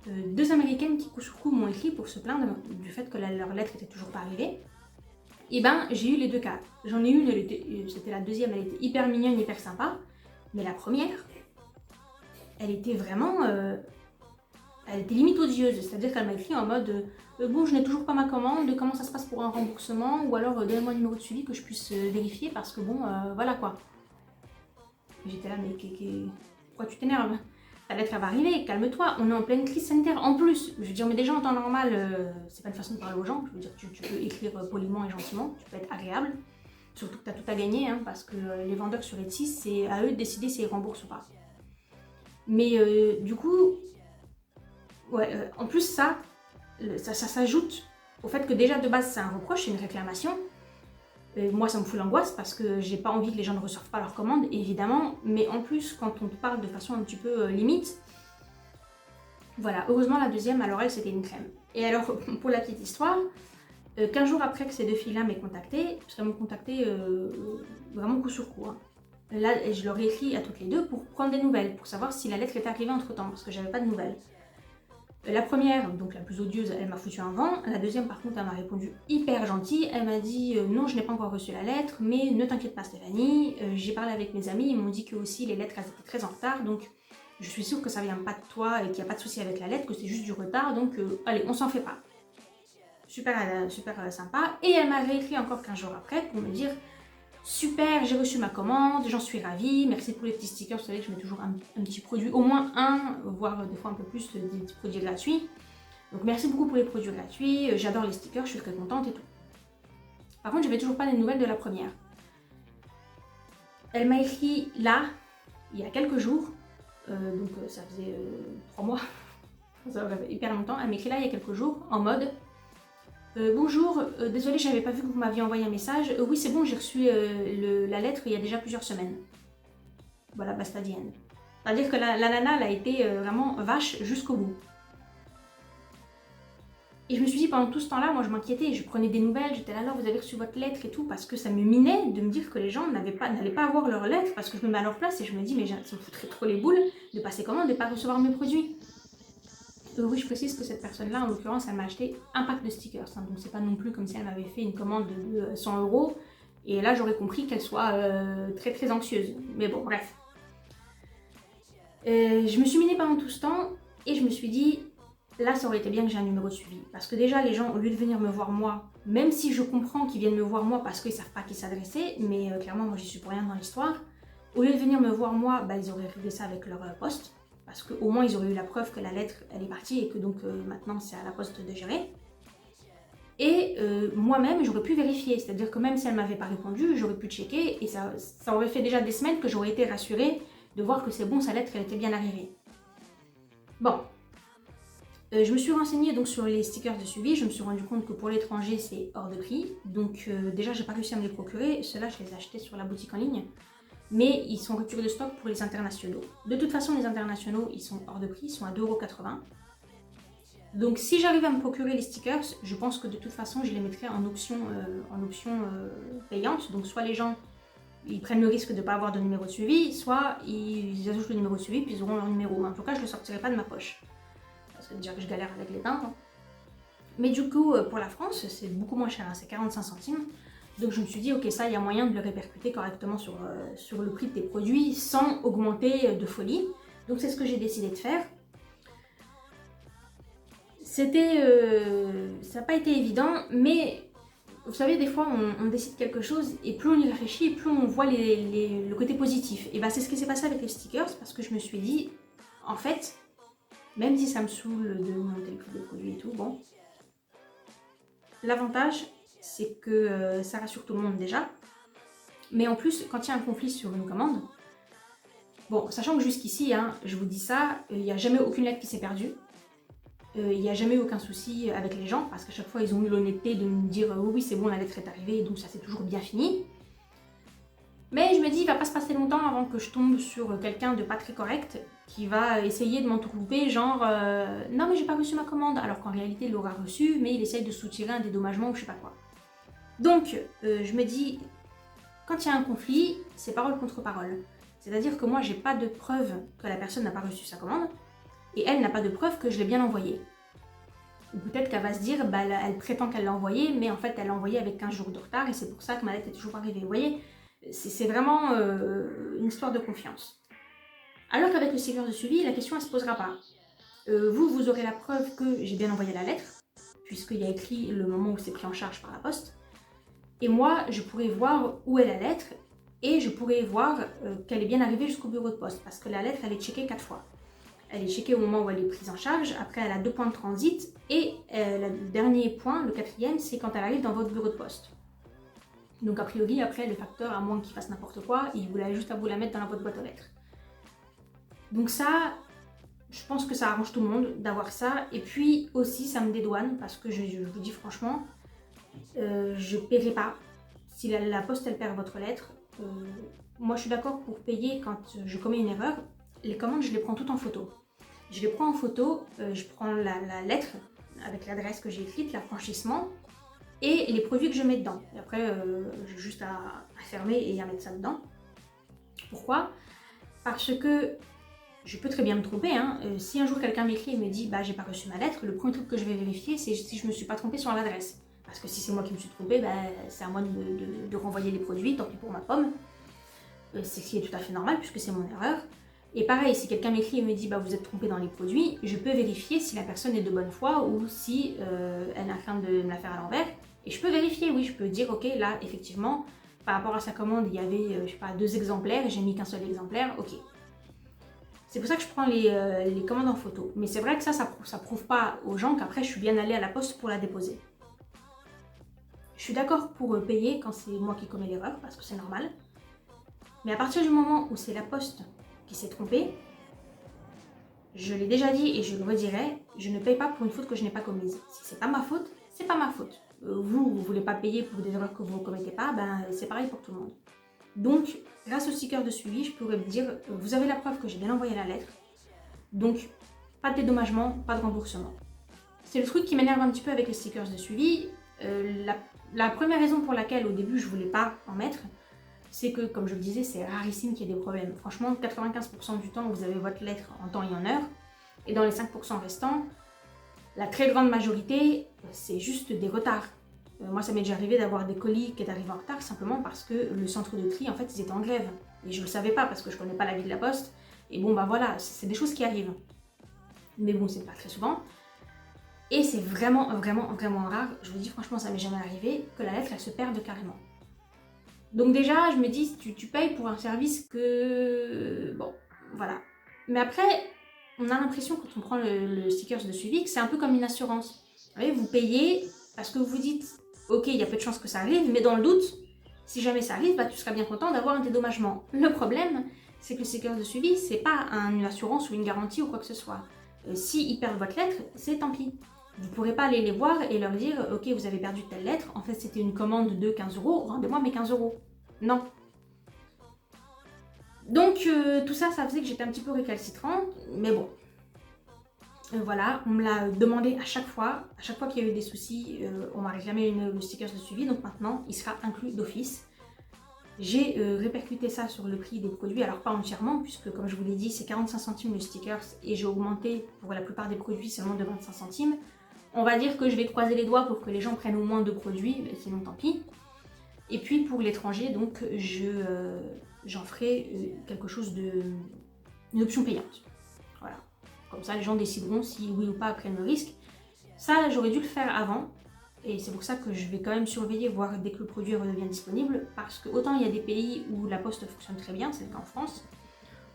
2 Américaines qui coup sur coup m'ont écrit pour se plaindre du fait que leur lettre était toujours pas arrivée. Et j'ai eu les deux cas. J'en ai une, c'était la deuxième, elle était hyper mignonne, hyper sympa. Mais la première, elle était vraiment... elle était limite odieuse. C'est-à-dire qu'elle m'a écrit en mode bon, je n'ai toujours pas ma commande, comment ça se passe pour un remboursement? Ou alors donnez-moi un numéro de suivi que je puisse vérifier parce que bon, voilà quoi. J'étais là, mais pourquoi tu t'énerves? Ta lettre elle va arriver, calme-toi, on est en pleine crise sanitaire. En plus, je veux dire, mais déjà en temps normal, c'est pas une façon de parler aux gens. Je veux dire, tu peux écrire poliment et gentiment, tu peux être agréable. Surtout que tu as tout à gagner, parce que les vendeurs sur Etsy, c'est à eux de décider s'ils remboursent ou pas. Mais du coup, ouais, en plus ça s'ajoute au fait que déjà de base c'est un reproche, c'est une réclamation. Moi ça me fout l'angoisse parce que j'ai pas envie que les gens ne reçoivent pas leur commande, évidemment, mais en plus quand on te parle de façon un petit peu limite, voilà, heureusement la deuxième, alors elle c'était une crème. Et alors pour la petite histoire, 15 jours après que ces deux filles-là m'aient contactée, parce qu'elles m'ont contactée vraiment coup sur coup, là je leur ai écrit à toutes les deux pour prendre des nouvelles, pour savoir si la lettre était arrivée entre temps, parce que j'avais pas de nouvelles. La première, donc la plus odieuse, elle m'a foutu un vent. La deuxième, par contre, elle m'a répondu hyper gentille. Elle m'a dit non, je n'ai pas encore reçu la lettre, mais ne t'inquiète pas Stéphanie. J'ai parlé avec mes amis, ils m'ont dit que aussi les lettres elles étaient très en retard, donc je suis sûre que ça vient pas de toi et qu'il n'y a pas de souci avec la lettre, que c'est juste du retard, donc allez, on s'en fait pas. Super sympa. Et elle m'a réécrit encore 15 jours après pour me dire super, j'ai reçu ma commande, j'en suis ravie, merci pour les petits stickers, vous savez que je mets toujours un petit produit, au moins un, voire des fois un peu plus, des petits produits gratuits. Donc merci beaucoup pour les produits gratuits, j'adore les stickers, je suis très contente et tout. Par contre, je n'avais toujours pas des nouvelles de la première. Elle m'a écrit là, il y a quelques jours, donc ça faisait 3 mois, ça fait hyper longtemps, elle m'a écrit là il y a quelques jours, en mode bonjour, désolée, je n'avais pas vu que vous m'aviez envoyé un message. Oui, c'est bon, j'ai reçu la lettre il y a déjà plusieurs semaines. Voilà, basta the end. C'est-à-dire que la nana, elle a été vraiment vache jusqu'au bout. Et je me suis dit, pendant tout ce temps-là, moi je m'inquiétais, je prenais des nouvelles, j'étais là, alors vous avez reçu votre lettre et tout, parce que ça me minait de me dire que les gens n'allaient pas avoir leur lettre, parce que je me mets à leur place et je me dis, mais ça me foutrait trop les boules de passer commande et de pas recevoir mes produits. Oui, je précise que cette personne-là, en l'occurrence, elle m'a acheté un pack de stickers. Hein, donc c'est pas non plus comme si elle m'avait fait une commande de 100 €. Et là, j'aurais compris qu'elle soit très anxieuse. Mais bon, bref. Je me suis minée pendant tout ce temps et je me suis dit, là, ça aurait été bien que j'ai un numéro de suivi. Parce que déjà, les gens, au lieu de venir me voir moi, même si je comprends qu'ils viennent me voir moi parce qu'ils savent pas à qui s'adresser, mais clairement, moi, j'y suis pour rien dans l'histoire, au lieu de venir me voir moi, bah, ils auraient réglé ça avec leur poste. Parce qu'au moins, ils auraient eu la preuve que la lettre, elle est partie et que donc maintenant, c'est à la poste de gérer. Et moi-même, j'aurais pu vérifier. C'est-à-dire que même si elle ne m'avait pas répondu, j'aurais pu checker. Et ça aurait fait déjà des semaines que j'aurais été rassurée de voir que c'est bon, sa lettre, elle était bien arrivée. Bon. Je me suis renseignée donc sur les stickers de suivi. Je me suis rendu compte que pour l'étranger, c'est hors de prix. Donc déjà, j'ai pas réussi à me les procurer. Ceux-là, je les ai achetés sur la boutique en ligne. Mais ils sont rupture de stock pour les internationaux. De toute façon, les internationaux, ils sont hors de prix, ils sont à 2,80 €. Donc si j'arrive à me procurer les stickers, je pense que de toute façon, je les mettrai en option payante. Donc soit les gens, ils prennent le risque de ne pas avoir de numéro de suivi, soit ils ajoutent le numéro de suivi, puis ils auront leur numéro. Mais en tout cas, je ne le sortirai pas de ma poche. Parce que déjà que je galère avec les timbres. Mais du coup, pour la France, c'est beaucoup moins cher, hein, c'est 45 centimes. Donc je me suis dit, ok, ça, il y a moyen de le répercuter correctement sur le prix de tes produits sans augmenter de folie. Donc c'est ce que j'ai décidé de faire. Ça n'a pas été évident, mais vous savez, des fois, on décide quelque chose et plus on y réfléchit, plus on voit le côté positif. Et bien c'est ce qui s'est passé avec les stickers, parce que je me suis dit, en fait, même si ça me saoule de monter le prix des produits et tout, bon, l'avantage, c'est que ça rassure tout le monde déjà. Mais en plus, quand il y a un conflit sur une commande, bon, sachant que jusqu'ici, hein, je vous dis ça, il n'y a jamais aucune lettre qui s'est perdue. Il n'y a jamais eu aucun souci avec les gens, parce qu'à chaque fois, ils ont eu l'honnêteté de me dire oui, c'est bon, la lettre est arrivée, donc ça s'est toujours bien fini. Mais je me dis, il va pas se passer longtemps avant que je tombe sur quelqu'un de pas très correct, qui va essayer de m'entourlouper, genre non mais j'ai pas reçu ma commande, alors qu'en réalité il l'aura reçu, mais il essaye de soutirer un dédommagement ou je sais pas quoi. Donc je me dis, quand il y a un conflit, c'est parole contre parole. C'est-à-dire que moi j'ai pas de preuve que la personne n'a pas reçu sa commande, et elle n'a pas de preuve que je l'ai bien envoyé. Ou peut-être qu'elle va se dire, bah, elle prétend qu'elle l'a envoyé, mais en fait elle l'a envoyé avec 15 jours de retard, et c'est pour ça que ma lettre est toujours pas arrivée. Vous voyez, c'est vraiment une histoire de confiance. Alors qu'avec le sticker de suivi, la question elle se posera pas. Vous aurez la preuve que j'ai bien envoyé la lettre, puisqu'il y a écrit le moment où c'est pris en charge par la poste. Et moi, je pourrais voir où est la lettre, et je pourrais voir qu'elle est bien arrivée jusqu'au bureau de poste, parce que la lettre, elle est checkée 4 fois. Elle est checkée au moment où elle est prise en charge, après elle a 2 points de transit, et le dernier point, le 4e, c'est quand elle arrive dans votre bureau de poste. Donc a priori, après, le facteur, à moins qu'il fasse n'importe quoi, il voulait juste à vous la mettre dans la boîte aux lettres. Donc ça, je pense que ça arrange tout le monde d'avoir ça. Et puis aussi, ça me dédouane, parce que je vous dis franchement, je ne paierai pas. Si la poste, elle perd votre lettre, moi je suis d'accord pour payer quand je commets une erreur. Les commandes, je les prends toutes en photo. Je les prends en photo, je prends la lettre avec l'adresse que j'ai écrite, l'affranchissement, et les produits que je mets dedans. Et après, j'ai juste à fermer et à mettre ça dedans. Pourquoi ? Parce que je peux très bien me tromper. Hein. Si un jour quelqu'un m'écrit et me dit bah j'ai pas reçu ma lettre, le premier truc que je vais vérifier c'est si je me suis pas trompée sur l'adresse. Parce que si c'est moi qui me suis trompée, bah, c'est à moi de renvoyer les produits, tant pis pour ma pomme. C'est ce qui est tout à fait normal puisque c'est mon erreur. Et pareil, si quelqu'un m'écrit et me dit bah vous êtes trompé dans les produits, je peux vérifier si la personne est de bonne foi ou si elle a craint de me la faire à l'envers. Et je peux vérifier, oui, je peux dire ok là effectivement par rapport à sa commande il y avait je sais pas 2 exemplaires et j'ai mis qu'un seul exemplaire, ok. C'est pour ça que je prends les commandes en photo. Mais c'est vrai que ça prouve pas aux gens qu'après je suis bien allée à la poste pour la déposer. Je suis d'accord pour payer quand c'est moi qui commets l'erreur parce que c'est normal. Mais à partir du moment où c'est la poste qui s'est trompée, je l'ai déjà dit et je le redirai, je ne paye pas pour une faute que je n'ai pas commise. Si c'est pas ma faute, c'est pas ma faute. Vous voulez pas payer pour des erreurs que vous ne commettez pas, ben c'est pareil pour tout le monde. Donc, grâce au sticker de suivi, je pourrais me dire, vous avez la preuve que j'ai bien envoyé la lettre, donc pas de dédommagement, pas de remboursement. C'est le truc qui m'énerve un petit peu avec les stickers de suivi. La première raison pour laquelle au début je voulais pas en mettre, c'est que, comme je le disais, c'est rarissime qu'il y ait des problèmes. Franchement, 95% du temps, vous avez votre lettre en temps et en heure. Et dans les 5% restants, la très grande majorité, c'est juste des retards. Moi, ça m'est déjà arrivé d'avoir des colis qui étaient arrivés en retard simplement parce que le centre de tri, en fait, ils étaient en grève. Et je ne le savais pas parce que je connais pas la vie de la poste. Et bon, bah voilà, c'est des choses qui arrivent. Mais bon, c'est pas très souvent. Et c'est vraiment, vraiment, vraiment rare. Je vous dis, franchement, ça m'est jamais arrivé que la lettre, elle se perde carrément. Donc déjà, je me dis, tu payes pour un service que... Bon, voilà. Mais après, on a l'impression quand on prend le sticker de suivi que c'est un peu comme une assurance. Vous voyez, vous payez parce que vous dites, ok, il y a peu de chances que ça arrive, mais dans le doute, si jamais ça arrive, bah, tu seras bien content d'avoir un dédommagement. Le problème, c'est que le sticker de suivi, c'est pas une assurance ou une garantie ou quoi que ce soit. S'ils perdent votre lettre, c'est tant pis. Vous ne pourrez pas aller les voir et leur dire « Ok, vous avez perdu telle lettre, en fait c'était une commande de 15 €, rendez-moi mes 15 €. » Non. Donc tout ça, ça faisait que j'étais un petit peu récalcitrante, mais bon. Voilà, on me l'a demandé à chaque fois qu'il y a eu des soucis, on m'a réclamé le sticker de suivi, donc maintenant il sera inclus d'office. J'ai répercuté ça sur le prix des produits, alors pas entièrement, puisque comme je vous l'ai dit, c'est 45 centimes le sticker, et j'ai augmenté pour la plupart des produits seulement de 25 centimes. On va dire que je vais croiser les doigts pour que les gens prennent au moins 2 produits, mais sinon tant pis. Et puis pour l'étranger, donc j'en ferai quelque chose une option payante. Voilà. Comme ça, les gens décideront si oui ou pas prennent le risque. Ça, j'aurais dû le faire avant. Et c'est pour ça que je vais quand même surveiller, voir dès que le produit redevient disponible. Parce que autant il y a des pays où la poste fonctionne très bien, c'est le cas en France.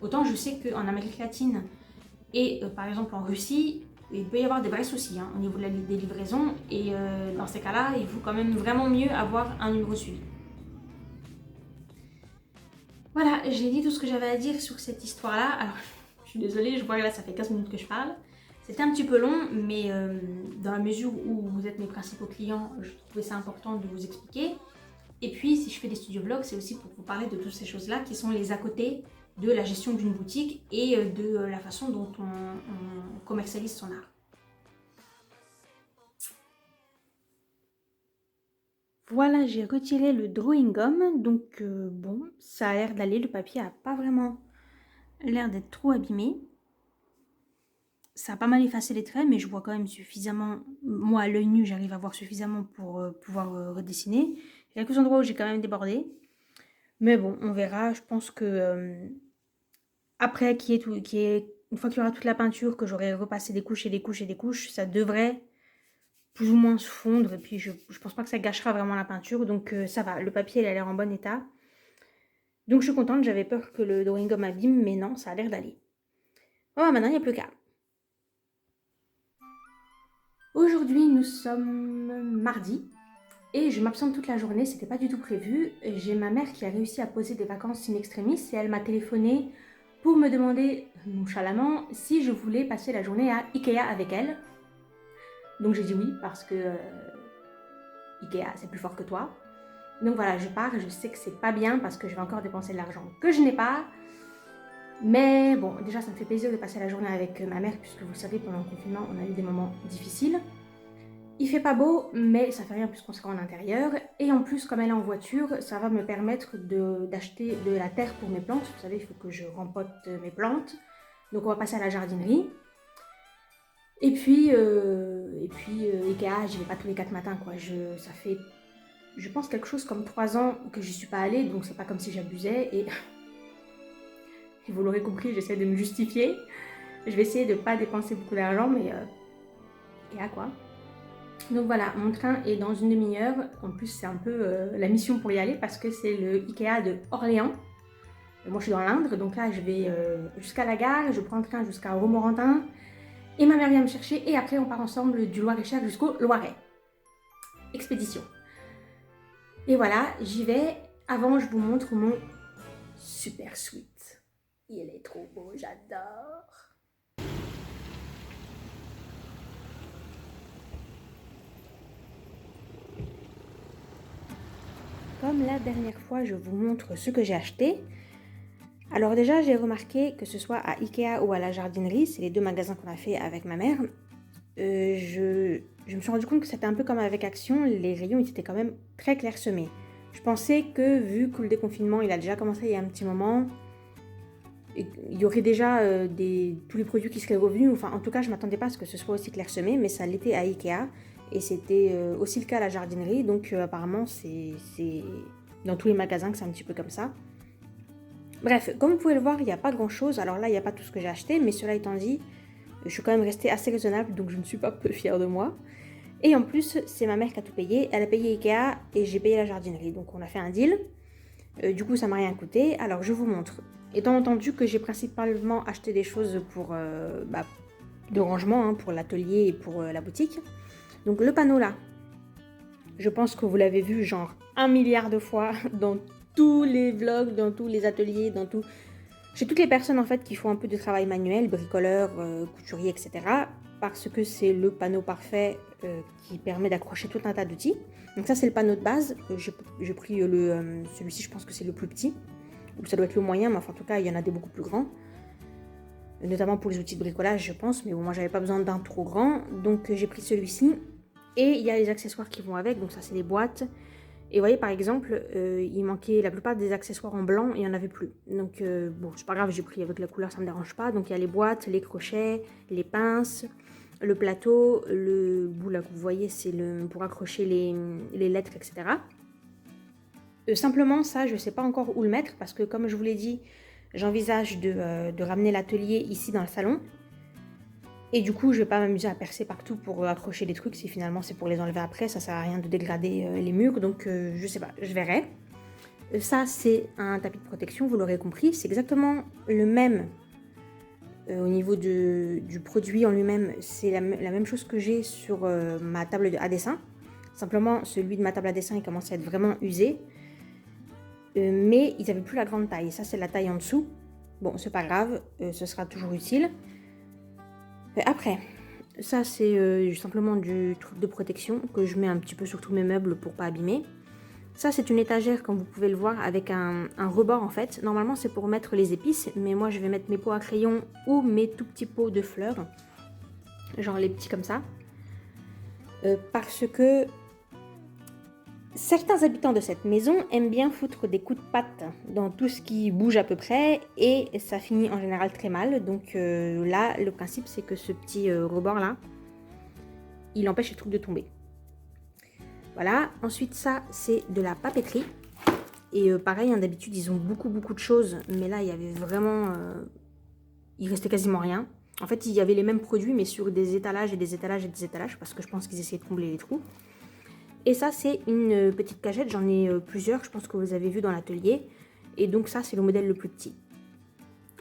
Autant je sais qu'en Amérique latine et par exemple en Russie, il peut y avoir des vrais soucis au niveau des livraisons. Et dans ces cas-là, il vaut quand même vraiment mieux avoir un numéro suivi. Voilà, j'ai dit tout ce que j'avais à dire sur cette histoire-là. Alors, je suis désolée, je vois que là, ça fait 15 minutes que je parle. C'était un petit peu long, mais dans la mesure où vous êtes mes principaux clients, je trouvais ça important de vous expliquer. Et puis, si je fais des studio vlogs, c'est aussi pour vous parler de toutes ces choses-là qui sont les à côté de la gestion d'une boutique et de la façon dont on commercialise son art. Voilà, j'ai retiré le drawing gum, donc bon, ça a l'air d'aller, le papier a pas vraiment l'air d'être trop abîmé. Ça a pas mal effacé les traits, mais je vois quand même suffisamment, moi à l'œil nu j'arrive à voir suffisamment pour pouvoir redessiner. Il y a quelques endroits où j'ai quand même débordé, mais bon, on verra. Je pense que après une fois qu'il y aura toute la peinture, que j'aurai repassé des couches et des couches et des couches, ça devrait plus ou moins se fondre, et puis je pense pas que ça gâchera vraiment la peinture, donc ça va, le papier il a l'air en bon état. Donc je suis contente, j'avais peur que le drawing gum abîme, mais non, ça a l'air d'aller. Voilà, maintenant il n'y a plus qu'à. Aujourd'hui nous sommes mardi, et je m'absente toute la journée, c'était pas du tout prévu. J'ai ma mère qui a réussi à poser des vacances in extremis, et elle m'a téléphoné pour me demander, nonchalamment, si je voulais passer la journée à Ikea avec elle. Donc j'ai dit oui, parce que Ikea c'est plus fort que toi. Donc voilà, je pars, je sais que c'est pas bien parce que je vais encore dépenser de l'argent que je n'ai pas. Mais bon, déjà ça me fait plaisir de passer la journée avec ma mère puisque vous le savez, pendant le confinement, on a eu des moments difficiles. Il fait pas beau, mais ça fait rien puisqu'on sera en intérieur. Et en plus, comme elle est en voiture, ça va me permettre d'acheter de la terre pour mes plantes. Vous savez, il faut que je rempote mes plantes. Donc on va passer à la jardinerie. Et puis Ikea, j'y vais pas tous les 4 matins, quoi. Ça fait, je pense, quelque chose comme 3 ans que j'y suis pas allée, donc c'est pas comme si j'abusais. Et vous l'aurez compris, j'essaie de me justifier. Je vais essayer de pas dépenser beaucoup d'argent, mais Ikea, quoi. Donc voilà, mon train est dans une demi-heure. En plus, c'est un peu la mission pour y aller parce que c'est le Ikea de Orléans. Moi, je suis dans l'Indre, donc là, je vais jusqu'à la gare, je prends le train jusqu'à Romorantin. Et ma mère vient me chercher et après, on part ensemble du Loir-et-Cher jusqu'au Loiret. Expédition. Et voilà, j'y vais. Avant, je vous montre mon super suite. Il est trop beau, j'adore. Comme la dernière fois, je vous montre ce que j'ai acheté. Alors déjà, j'ai remarqué que ce soit à Ikea ou à la jardinerie, c'est les 2 magasins qu'on a fait avec ma mère, je me suis rendu compte que c'était un peu comme avec Action, les rayons ils étaient quand même très clairsemés. Je pensais que vu que le déconfinement il a déjà commencé il y a un petit moment, il y aurait déjà tous les produits qui seraient revenus, enfin en tout cas je m'attendais pas à ce que ce soit aussi clairsemé, mais ça l'était à Ikea et c'était aussi le cas à la jardinerie, donc apparemment c'est dans tous les magasins que c'est un petit peu comme ça. Bref, comme vous pouvez le voir, il n'y a pas grand chose. Alors là, il n'y a pas tout ce que j'ai acheté, mais cela étant dit, je suis quand même restée assez raisonnable, donc je ne suis pas peu fière de moi. Et en plus, c'est ma mère qui a tout payé. Elle a payé Ikea et j'ai payé la jardinerie. Donc on a fait un deal. Du coup, ça m'a rien coûté. Alors je vous montre. Étant entendu que j'ai principalement acheté des choses pour de rangement, hein, pour l'atelier et pour la boutique. Donc le panneau là, je pense que vous l'avez vu genre 1 milliard de fois dans tous les vlogs, dans tous les ateliers, dans tout. Chez toutes les personnes en fait qui font un peu de travail manuel, bricoleurs, couturiers, etc. Parce que c'est le panneau parfait qui permet d'accrocher tout un tas d'outils. Donc ça c'est le panneau de base. J'ai pris celui-ci, je pense que c'est le plus petit. Ou ça doit être le moyen, mais enfin, en tout cas il y en a des beaucoup plus grands. Notamment pour les outils de bricolage je pense, mais bon moi j'avais pas besoin d'un trop grand. Donc j'ai pris celui-ci. Et il y a les accessoires qui vont avec, donc ça c'est les boîtes. Et vous voyez par exemple, il manquait la plupart des accessoires en blanc et il n'y en avait plus. Donc bon, c'est pas grave, j'ai pris avec la couleur, ça me dérange pas. Donc il y a les boîtes, les crochets, les pinces, le plateau, le bout là que vous voyez, c'est pour accrocher les lettres, etc. Simplement ça, je sais pas encore où le mettre parce que comme je vous l'ai dit, j'envisage de ramener l'atelier ici dans le salon. Et du coup, je vais pas m'amuser à percer partout pour accrocher les trucs si finalement c'est pour les enlever après. Ça sert à rien de dégrader les murs, donc je sais pas, je verrai. Ça, c'est un tapis de protection, vous l'aurez compris. C'est exactement le même au niveau du produit en lui-même. C'est la même chose que j'ai sur ma table à dessin. Simplement, celui de ma table à dessin, il commence à être vraiment usé. Mais ils n'avaient plus la grande taille. Ça, c'est la taille en dessous. Bon, c'est pas grave, ce sera toujours utile. Après, ça c'est simplement du truc de protection que je mets un petit peu sur tous mes meubles pour pas abîmer. Ça c'est une étagère comme vous pouvez le voir avec un rebord en fait. Normalement c'est pour mettre les épices, mais moi je vais mettre mes pots à crayon ou mes tout petits pots de fleurs. Genre les petits comme ça. Parce que certains habitants de cette maison aiment bien foutre des coups de patte dans tout ce qui bouge à peu près et ça finit en général très mal. Donc là, le principe c'est que ce petit rebord là, il empêche les trucs de tomber. Voilà, ensuite ça c'est de la papeterie. Et pareil, hein, d'habitude ils ont beaucoup de choses, mais là il y avait vraiment... il restait quasiment rien. En fait il y avait les mêmes produits mais sur des étalages et des étalages et des étalages parce que je pense qu'ils essayaient de combler les trous. Et ça, c'est une petite cachette, j'en ai plusieurs, je pense que vous avez vu dans l'atelier. Et donc ça, c'est le modèle le plus petit.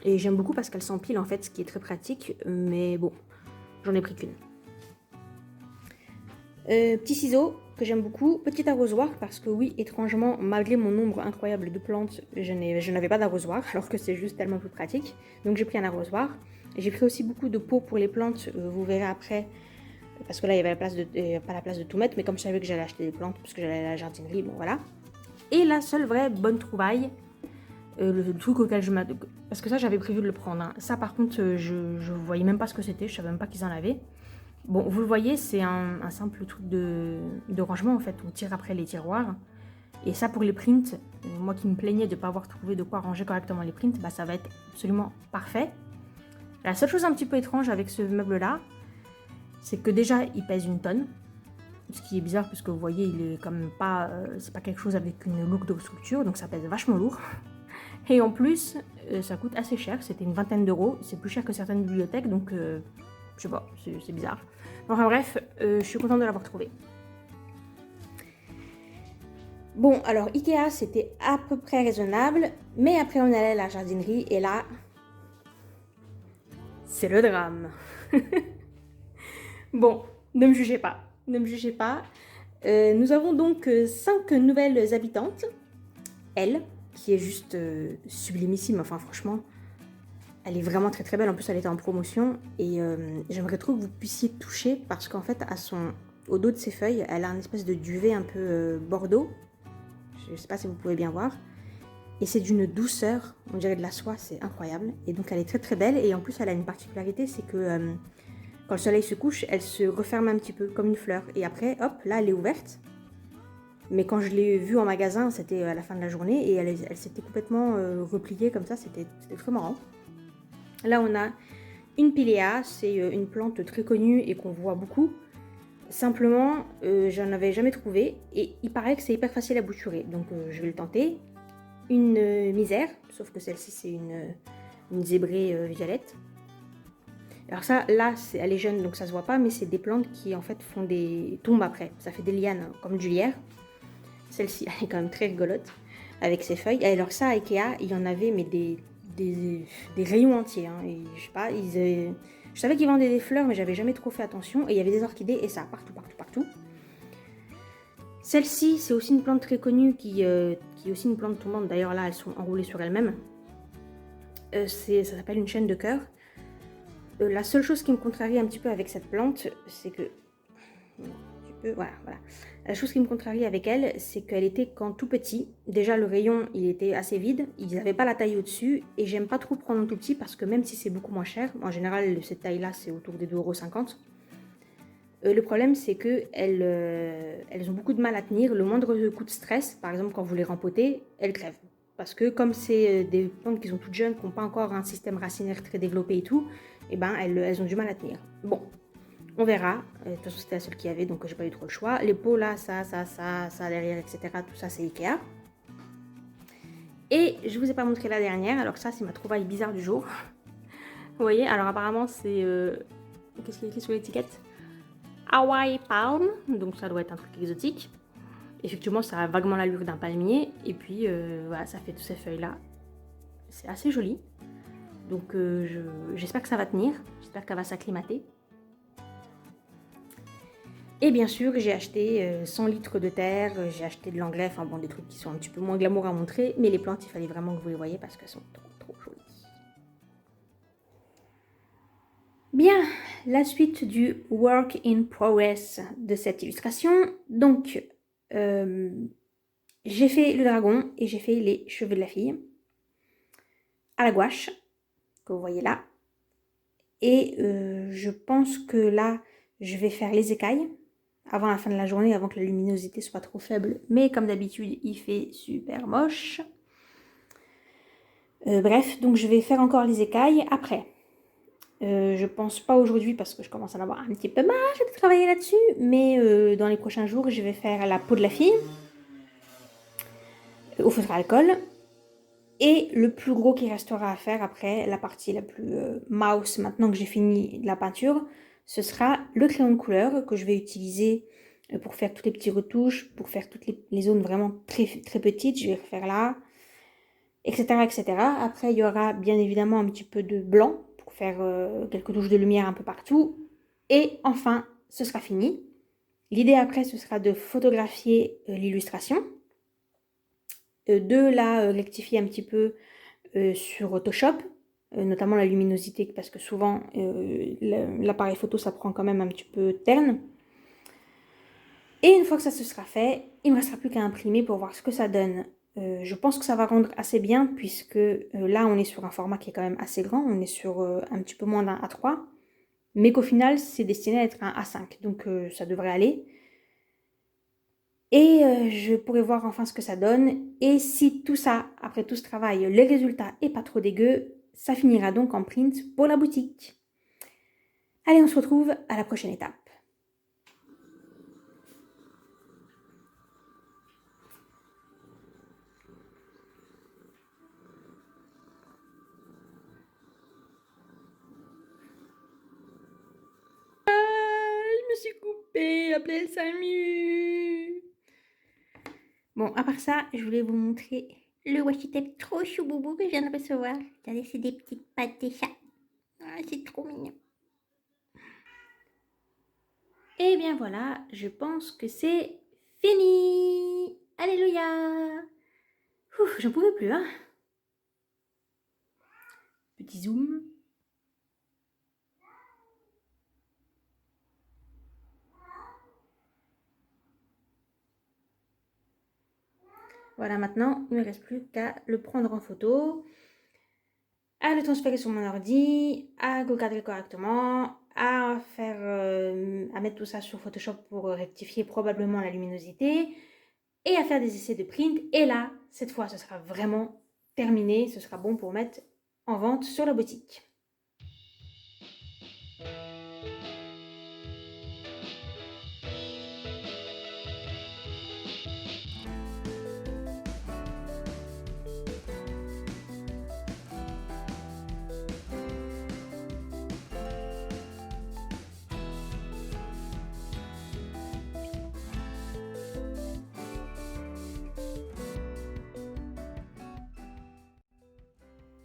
Et j'aime beaucoup parce qu'elle s'empile en fait, ce qui est très pratique, mais bon, j'en ai pris qu'une. Petit ciseau, que j'aime beaucoup. Petit arrosoir, parce que oui, étrangement, malgré mon nombre incroyable de plantes, je n'avais pas d'arrosoir, alors que c'est juste tellement plus pratique. Donc j'ai pris un arrosoir. J'ai pris aussi beaucoup de pots pour les plantes, vous verrez après. Parce que là, il n'y avait pas la place de tout mettre, mais comme je savais que j'allais acheter des plantes, parce que j'allais à la jardinerie, bon voilà. Et la seule vraie bonne trouvaille, le truc auquel je m'attendais, parce que ça, j'avais prévu de le prendre. Hein. Ça, par contre, je voyais même pas ce que c'était, je savais même pas qu'ils en avaient. Bon, vous le voyez, c'est un simple truc de rangement, en fait. On tire après les tiroirs. Et ça, pour les prints, moi qui me plaignais de ne pas avoir trouvé de quoi ranger correctement les prints, bah, ça va être absolument parfait. La seule chose un petit peu étrange avec ce meuble-là, c'est que déjà, il pèse 1 tonne. Ce qui est bizarre, puisque vous voyez, il est quand même pas... c'est pas quelque chose avec une lourde de structure, donc ça pèse vachement lourd. Et en plus, ça coûte assez cher, c'était une vingtaine d'euros. C'est plus cher que certaines bibliothèques, donc je sais pas, c'est bizarre. Enfin bref, je suis contente de l'avoir trouvé. Bon, alors Ikea, c'était à peu près raisonnable, mais après on allait à la jardinerie, et là, c'est le drame. Bon, ne me jugez pas, ne me jugez pas. Nous avons donc 5 nouvelles habitantes. Elle, qui est juste sublimissime, enfin franchement, elle est vraiment très très belle. En plus, elle était en promotion, et j'aimerais trop que vous puissiez toucher, parce qu'en fait, au dos de ses feuilles, elle a une espèce de duvet un peu bordeaux. Je sais pas si vous pouvez bien voir. Et c'est d'une douceur, on dirait de la soie, c'est incroyable. Et donc elle est très très belle, et en plus elle a une particularité, c'est que quand le soleil se couche, elle se referme un petit peu, comme une fleur. Et après, hop, là elle est ouverte. Mais quand je l'ai vue en magasin, c'était à la fin de la journée, et elle s'était complètement repliée comme ça, c'était très marrant. Là on a une pilea, c'est une plante très connue et qu'on voit beaucoup. Simplement, j'en avais jamais trouvé, et il paraît que c'est hyper facile à bouturer, donc je vais le tenter. Une misère, sauf que celle-ci c'est une zébrée violette. Alors ça, là, elle est jeune, donc ça se voit pas, mais c'est des plantes qui en fait tombent après. Ça fait des lianes comme du lierre. Celle-ci, elle est quand même très rigolote avec ses feuilles. Et alors ça, à Ikea, il y en avait mais des rayons entiers. Hein. Et je sais pas, je savais qu'ils vendaient des fleurs, mais j'avais jamais trop fait attention. Et il y avait des orchidées et ça, partout, partout, partout. Celle-ci, c'est aussi une plante très connue qui est aussi une plante tombante. D'ailleurs, là, elles sont enroulées sur elles-mêmes. Ça s'appelle une chaîne de cœur. La seule chose qui me contrarie un petit peu avec cette plante, c'est que... Voilà. La chose qui me contrarie avec elle, c'est qu'elle était quand tout petit. Déjà, le rayon, il était assez vide. Ils n'avaient pas la taille au-dessus. Et j'aime pas trop prendre en tout petit parce que même si c'est beaucoup moins cher, en général, cette taille-là, c'est autour des 2,50 €. Le problème, c'est qu'elles ont beaucoup de mal à tenir. Le moindre coup de stress, par exemple, quand vous les rempotez, elles crèvent. Parce que comme c'est des plantes qui sont toutes jeunes, qui n'ont pas encore un système racinaire très développé et tout, et ben elles ont du mal à tenir. Bon, on verra. De toute façon, c'était la seule qu'il y avait, donc j'ai pas eu trop le choix. Les pots là, ça derrière, etc. Tout ça, c'est Ikea. Et je vous ai pas montré la dernière. Alors ça, c'est ma trouvaille bizarre du jour. Vous voyez, alors apparemment, c'est... Qu'est-ce qu'il y a écrit sur l'étiquette? Hawaii Palm, donc ça doit être un truc exotique. Effectivement, ça a vaguement l'allure d'un palmier. Et puis, voilà, ça fait toutes ces feuilles-là. C'est assez joli. Donc, j'espère que ça va tenir. J'espère qu'elle va s'acclimater. Et bien sûr, j'ai acheté 100 litres de terre. J'ai acheté de l'engrais. Enfin bon, des trucs qui sont un petit peu moins glamour à montrer. Mais les plantes, il fallait vraiment que vous les voyiez parce qu'elles sont trop, trop jolies. Bien, la suite du work in progress de cette illustration. Donc, j'ai fait le dragon et j'ai fait les cheveux de la fille à la gouache, que vous voyez là. Et je pense que là, je vais faire les écailles avant la fin de la journée, avant que la luminosité soit trop faible. Mais comme d'habitude, il fait super moche. Bref, donc je vais faire encore les écailles après. Je pense pas aujourd'hui parce que je commence à en avoir un petit peu marre de travailler là-dessus. Mais dans les prochains jours, je vais faire la peau de la fille au feutre à alcool. Et le plus gros qui restera à faire après, la partie la plus mouse, maintenant que j'ai fini la peinture, ce sera le crayon de couleur que je vais utiliser pour faire toutes les petites retouches, pour faire toutes les zones vraiment très, très petites. Je vais refaire là, etc., etc. Après, il y aura bien évidemment un petit peu de blanc pour faire quelques touches de lumière un peu partout. Et enfin, ce sera fini. L'idée après, ce sera de photographier l'illustration, de la rectifier un petit peu sur Photoshop, notamment la luminosité, parce que souvent l'appareil photo ça prend quand même un petit peu terne. Et une fois que ça se sera fait, il ne me restera plus qu'à imprimer pour voir ce que ça donne. Je pense que ça va rendre assez bien puisque là on est sur un format qui est quand même assez grand, on est sur un petit peu moins d'un A3, mais qu'au final c'est destiné à être un A5, donc ça devrait aller. Et je pourrai voir enfin ce que ça donne. Et si tout ça, après tout ce travail, les résultats est pas trop dégueu, ça finira donc en print pour la boutique. Allez, on se retrouve à la prochaine étape. Je me suis coupée, appelez Samu. Bon, à part ça, je voulais vous montrer le washi tape trop chouboubou que je viens de recevoir. Regardez, c'est des petites pattes de chat. Ah, c'est trop mignon. Et bien voilà, je pense que c'est fini. Alléluia. Ouf, j'en pouvais plus, hein. Petit zoom. Voilà, maintenant, il ne me reste plus qu'à le prendre en photo, à le transférer sur mon ordi, à le cadrer correctement, à mettre tout ça sur Photoshop pour rectifier probablement la luminosité et à faire des essais de print. Et là, cette fois, ce sera vraiment terminé. Ce sera bon pour mettre en vente sur la boutique.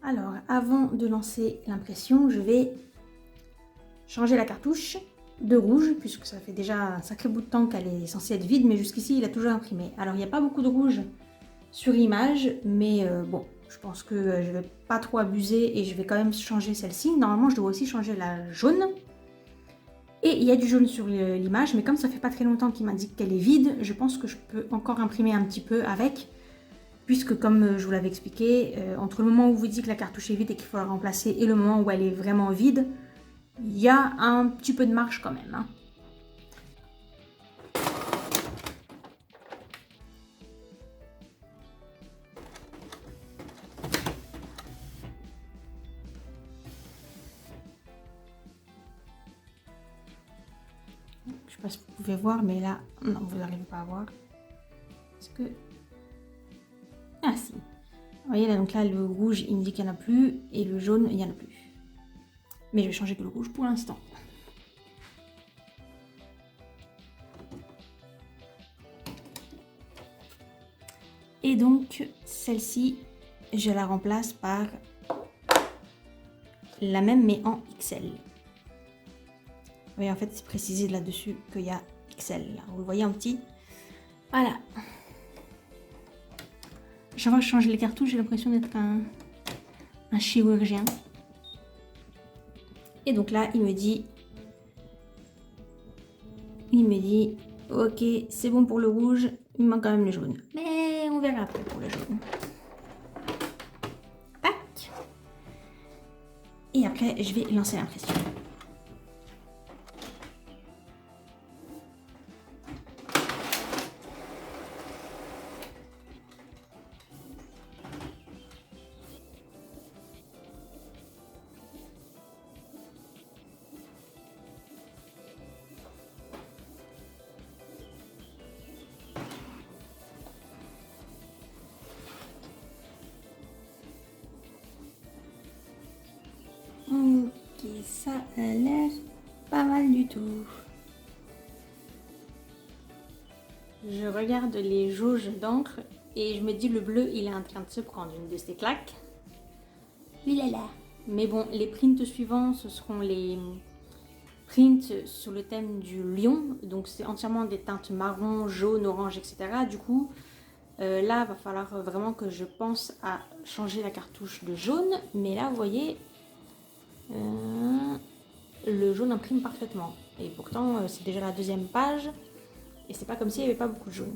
Alors, avant de lancer l'impression, je vais changer la cartouche de rouge, puisque ça fait déjà un sacré bout de temps qu'elle est censée être vide, mais jusqu'ici, il a toujours imprimé. Alors, il n'y a pas beaucoup de rouge sur l'image, mais bon, je pense que je ne vais pas trop abuser et je vais quand même changer celle-ci. Normalement, je dois aussi changer la jaune. Et il y a du jaune sur l'image, mais comme ça fait pas très longtemps qu'il m'indique qu'elle est vide, je pense que je peux encore imprimer un petit peu avec. Puisque comme je vous l'avais expliqué, entre le moment où vous dites que la cartouche est vide et qu'il faut la remplacer et le moment où elle est vraiment vide, il y a un petit peu de marge quand même, hein. Je sais pas si vous pouvez voir, mais là, non, vous n'arrivez pas à voir. Est-ce que... Ah si. Vous voyez là, donc là, le rouge, il me dit qu'il n'y en a plus, et le jaune, il n'y en a plus. Mais je vais changer que le rouge pour l'instant. Et donc, celle-ci, je la remplace par la même, mais en XL. Vous voyez, en fait, c'est précisé là-dessus qu'il y a XL. Là. Vous le voyez en petit. Voilà. Chaque fois que je change les cartouches, j'ai l'impression d'être un chirurgien. Et donc là, il me dit, ok, c'est bon pour le rouge, il me manque quand même le jaune. Mais on verra après pour le jaune. Tac. Et après, je vais lancer l'impression. Ok, ça a l'air pas mal du tout. Je regarde les jauges d'encre et je me dis le bleu il est en train de se prendre une de ses claques. Ulala. Mais bon, les prints suivants ce seront les prints sur le thème du lion. Donc c'est entièrement des teintes marron, jaune, orange, etc. Du coup, là va falloir vraiment que je pense à changer la cartouche de jaune. Mais là vous voyez, le jaune imprime parfaitement. Et pourtant c'est déjà la deuxième page. Et c'est pas comme s'il n'y avait pas beaucoup de jaune.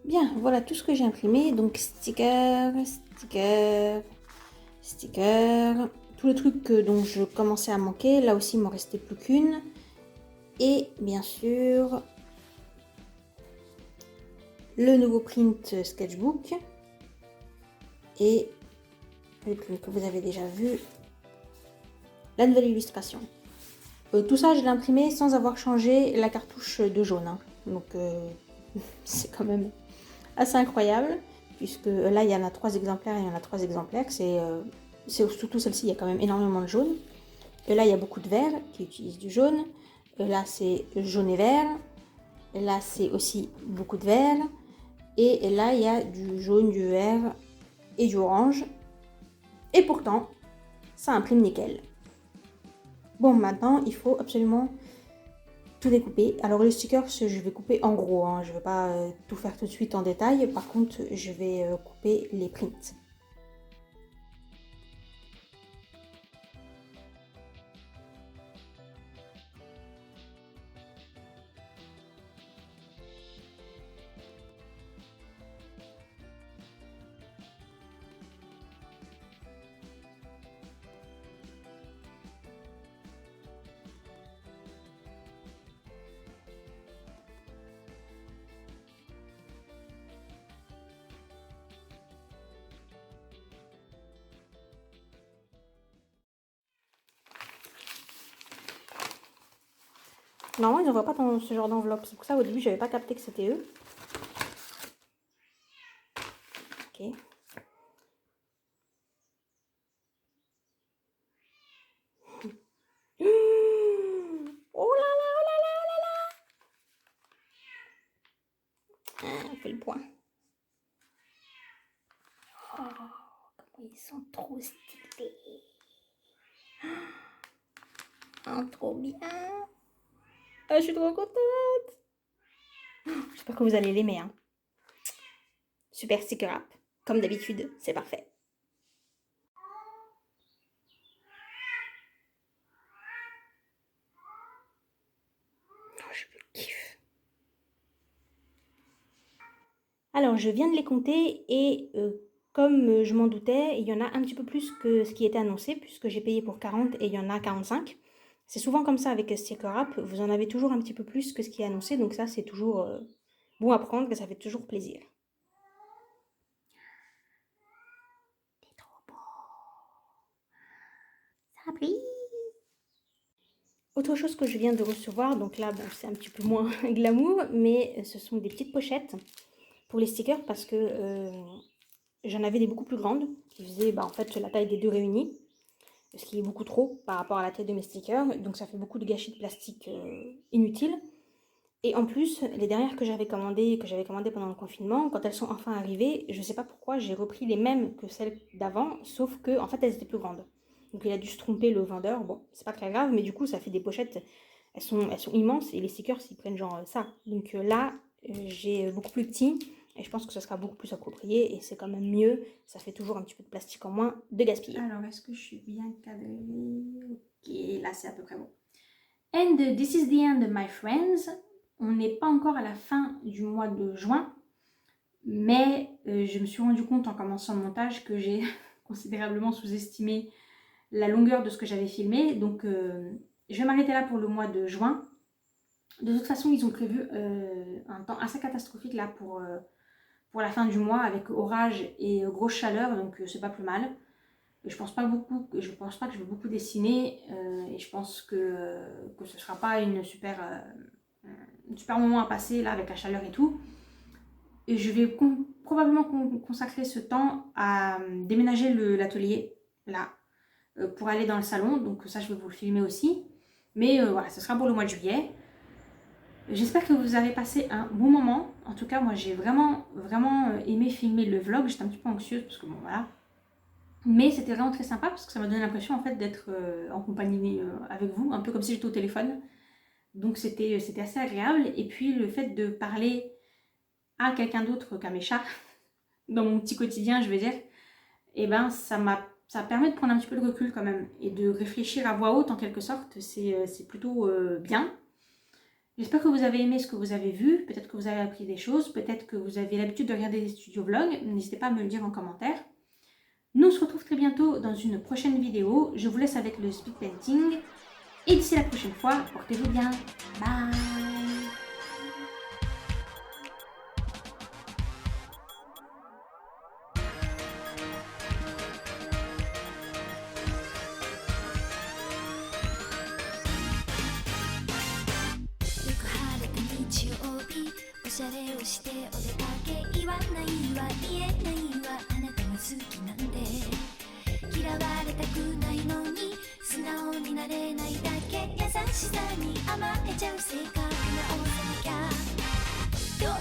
Bien, voilà tout ce que j'ai imprimé. Donc sticker, sticker, Stickers, tous les trucs dont je commençais à manquer, là aussi il m'en restait plus qu'une. Et bien sûr, le nouveau print sketchbook. Et le print que vous avez déjà vu, la nouvelle illustration. Tout ça, je l'ai imprimé sans avoir changé la cartouche de jaune. Hein. Donc, c'est quand même assez incroyable. Puisque là, il y en a 3 exemplaires et il y en a 3 exemplaires. C'est surtout celle-ci, il y a quand même énormément de jaune. Et là, il y a beaucoup de vert qui utilisent du jaune. Et là, c'est jaune et vert. Et là, c'est aussi beaucoup de vert. Et là, il y a du jaune, du vert et du orange. Et pourtant, ça imprime nickel. Bon, maintenant, il faut absolument tout découper. Alors, les stickers, je vais couper en gros. Hein. Je ne vais pas tout faire tout de suite en détail. Par contre, je vais couper les prints. Normalement, ils ne voient pas dans ce genre d'enveloppe. C'est pour ça, au début, je n'avais pas capté que c'était eux. Ok. Oh là là, oh là là, oh là là. On fait le point. Oh, comment ils sont trop stylés. Oh, trop bien. Ah, je suis trop contente. J'espère que vous allez l'aimer. Hein. Super sticker app. Comme d'habitude, c'est parfait. Oh, je me kiffe. Alors, je viens de les compter et comme je m'en doutais, il y en a un petit peu plus que ce qui était annoncé puisque j'ai payé pour 40 et il y en a 45. C'est souvent comme ça avec Sticker App, vous en avez toujours un petit peu plus que ce qui est annoncé, donc ça c'est toujours bon à prendre et ça fait toujours plaisir. C'est trop beau. Ça brille. Autre chose que je viens de recevoir, donc là bon, c'est un petit peu moins glamour, mais ce sont des petites pochettes pour les stickers parce que j'en avais des beaucoup plus grandes qui faisaient en fait la taille des deux réunis. Ce qui est beaucoup trop par rapport à la taille de mes stickers, donc ça fait beaucoup de gâchis de plastique inutiles. Et en plus, les dernières que j'avais commandées pendant le confinement, quand elles sont enfin arrivées, je ne sais pas pourquoi, j'ai repris les mêmes que celles d'avant, sauf que en fait elles étaient plus grandes. Donc il a dû se tromper le vendeur, bon, c'est pas très grave, mais du coup ça fait des pochettes, elles sont immenses et les stickers ils prennent genre ça. Donc là, j'ai beaucoup plus petit. Et je pense que ça sera beaucoup plus approprié et c'est quand même mieux. Ça fait toujours un petit peu de plastique en moins de gaspiller. Alors, est-ce que je suis bien cadrée? Ok, là c'est à peu près bon. And this is the end, my friends. On n'est pas encore à la fin du mois de juin, mais je me suis rendu compte en commençant le montage que j'ai considérablement sous-estimé la longueur de ce que j'avais filmé. Donc, je vais m'arrêter là pour le mois de juin. De toute façon, ils ont prévu un temps assez catastrophique là pour la fin du mois avec orage et grosse chaleur, donc c'est pas plus mal. Je pense pas que je vais beaucoup dessiner et je pense que ce sera pas un super moment à passer là avec la chaleur et tout. Et je vais probablement consacrer ce temps à déménager l'atelier là pour aller dans le salon, donc ça je vais vous le filmer aussi. Mais voilà, ce sera pour le mois de juillet. J'espère que vous avez passé un bon moment. En tout cas, moi j'ai vraiment aimé filmer le vlog. J'étais un petit peu anxieuse parce que bon voilà. Mais c'était vraiment très sympa parce que ça m'a donné l'impression en fait d'être en compagnie avec vous, un peu comme si j'étais au téléphone. Donc c'était assez agréable. Et puis le fait de parler à quelqu'un d'autre qu'à mes chats, dans mon petit quotidien je veux dire, et ben ça permet de prendre un petit peu de recul quand même et de réfléchir à voix haute en quelque sorte. C'est plutôt bien. J'espère que vous avez aimé ce que vous avez vu, peut-être que vous avez appris des choses, peut-être que vous avez l'habitude de regarder des studio vlogs, n'hésitez pas à me le dire en commentaire. Nous on se retrouve très bientôt dans une prochaine vidéo. Je vous laisse avec le speed painting. Et d'ici la prochaine fois, portez-vous bien. Bye.おしゃれをしてお出かけ言わないわ言えないわあなたが好きなんで嫌われたくないのに素直になれないだけ優しさに甘えちゃう性格直さなきゃどう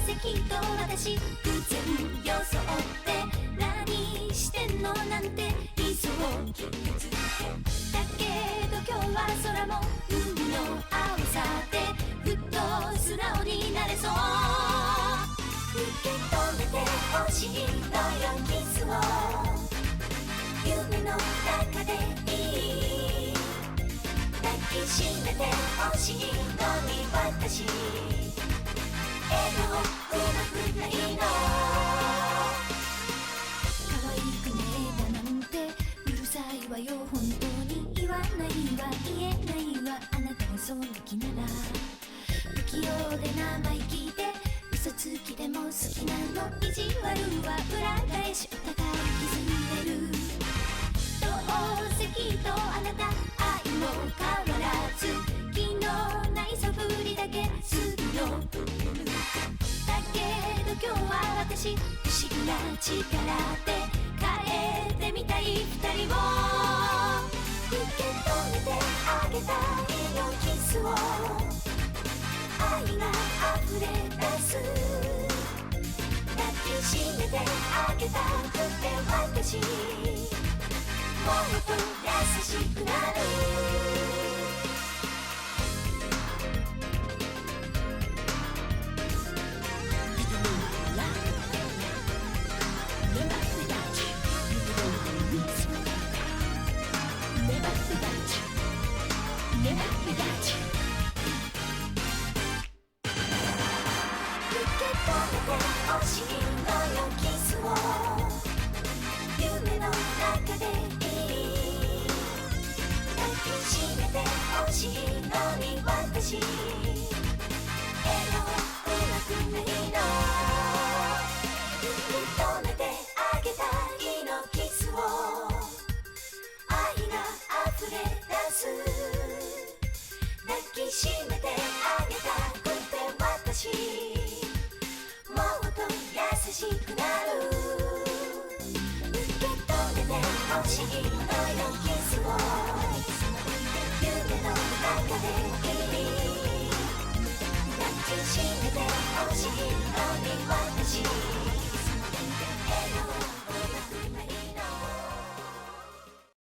せきっと私偶然装って何してんのなんて言いそうだけど今日は空も海の青さでふっと素直になれそう受け止めてほしいのよキスを夢の中でいい抱きしめてほしいのに私笑顔うまくないの可愛くねえだなんてうるさいわよ本当に言わないわ言えないわあなたがその気なら不器用で生意気で嘘つきでも好きなの意地悪は裏返しお互い気づいてるどうせきっとあなた愛も変わらず気のないそぶりだけするのだけど今日は私不思議な力で変えてみたい二人を受け止めてあげたいのキスを愛が溢れ出す抱きしめてあげたくて私もっと優しくなる欲しいのよキスを夢の中でいい抱きしめて欲しいのに私笑顔うまくないの受け止めてあげたいのキスを愛が溢れ出す抱きしめてあげたくて私もっと優しくなる受け止めて欲しいのよキスを夢の中でいい抱きしめて欲しいの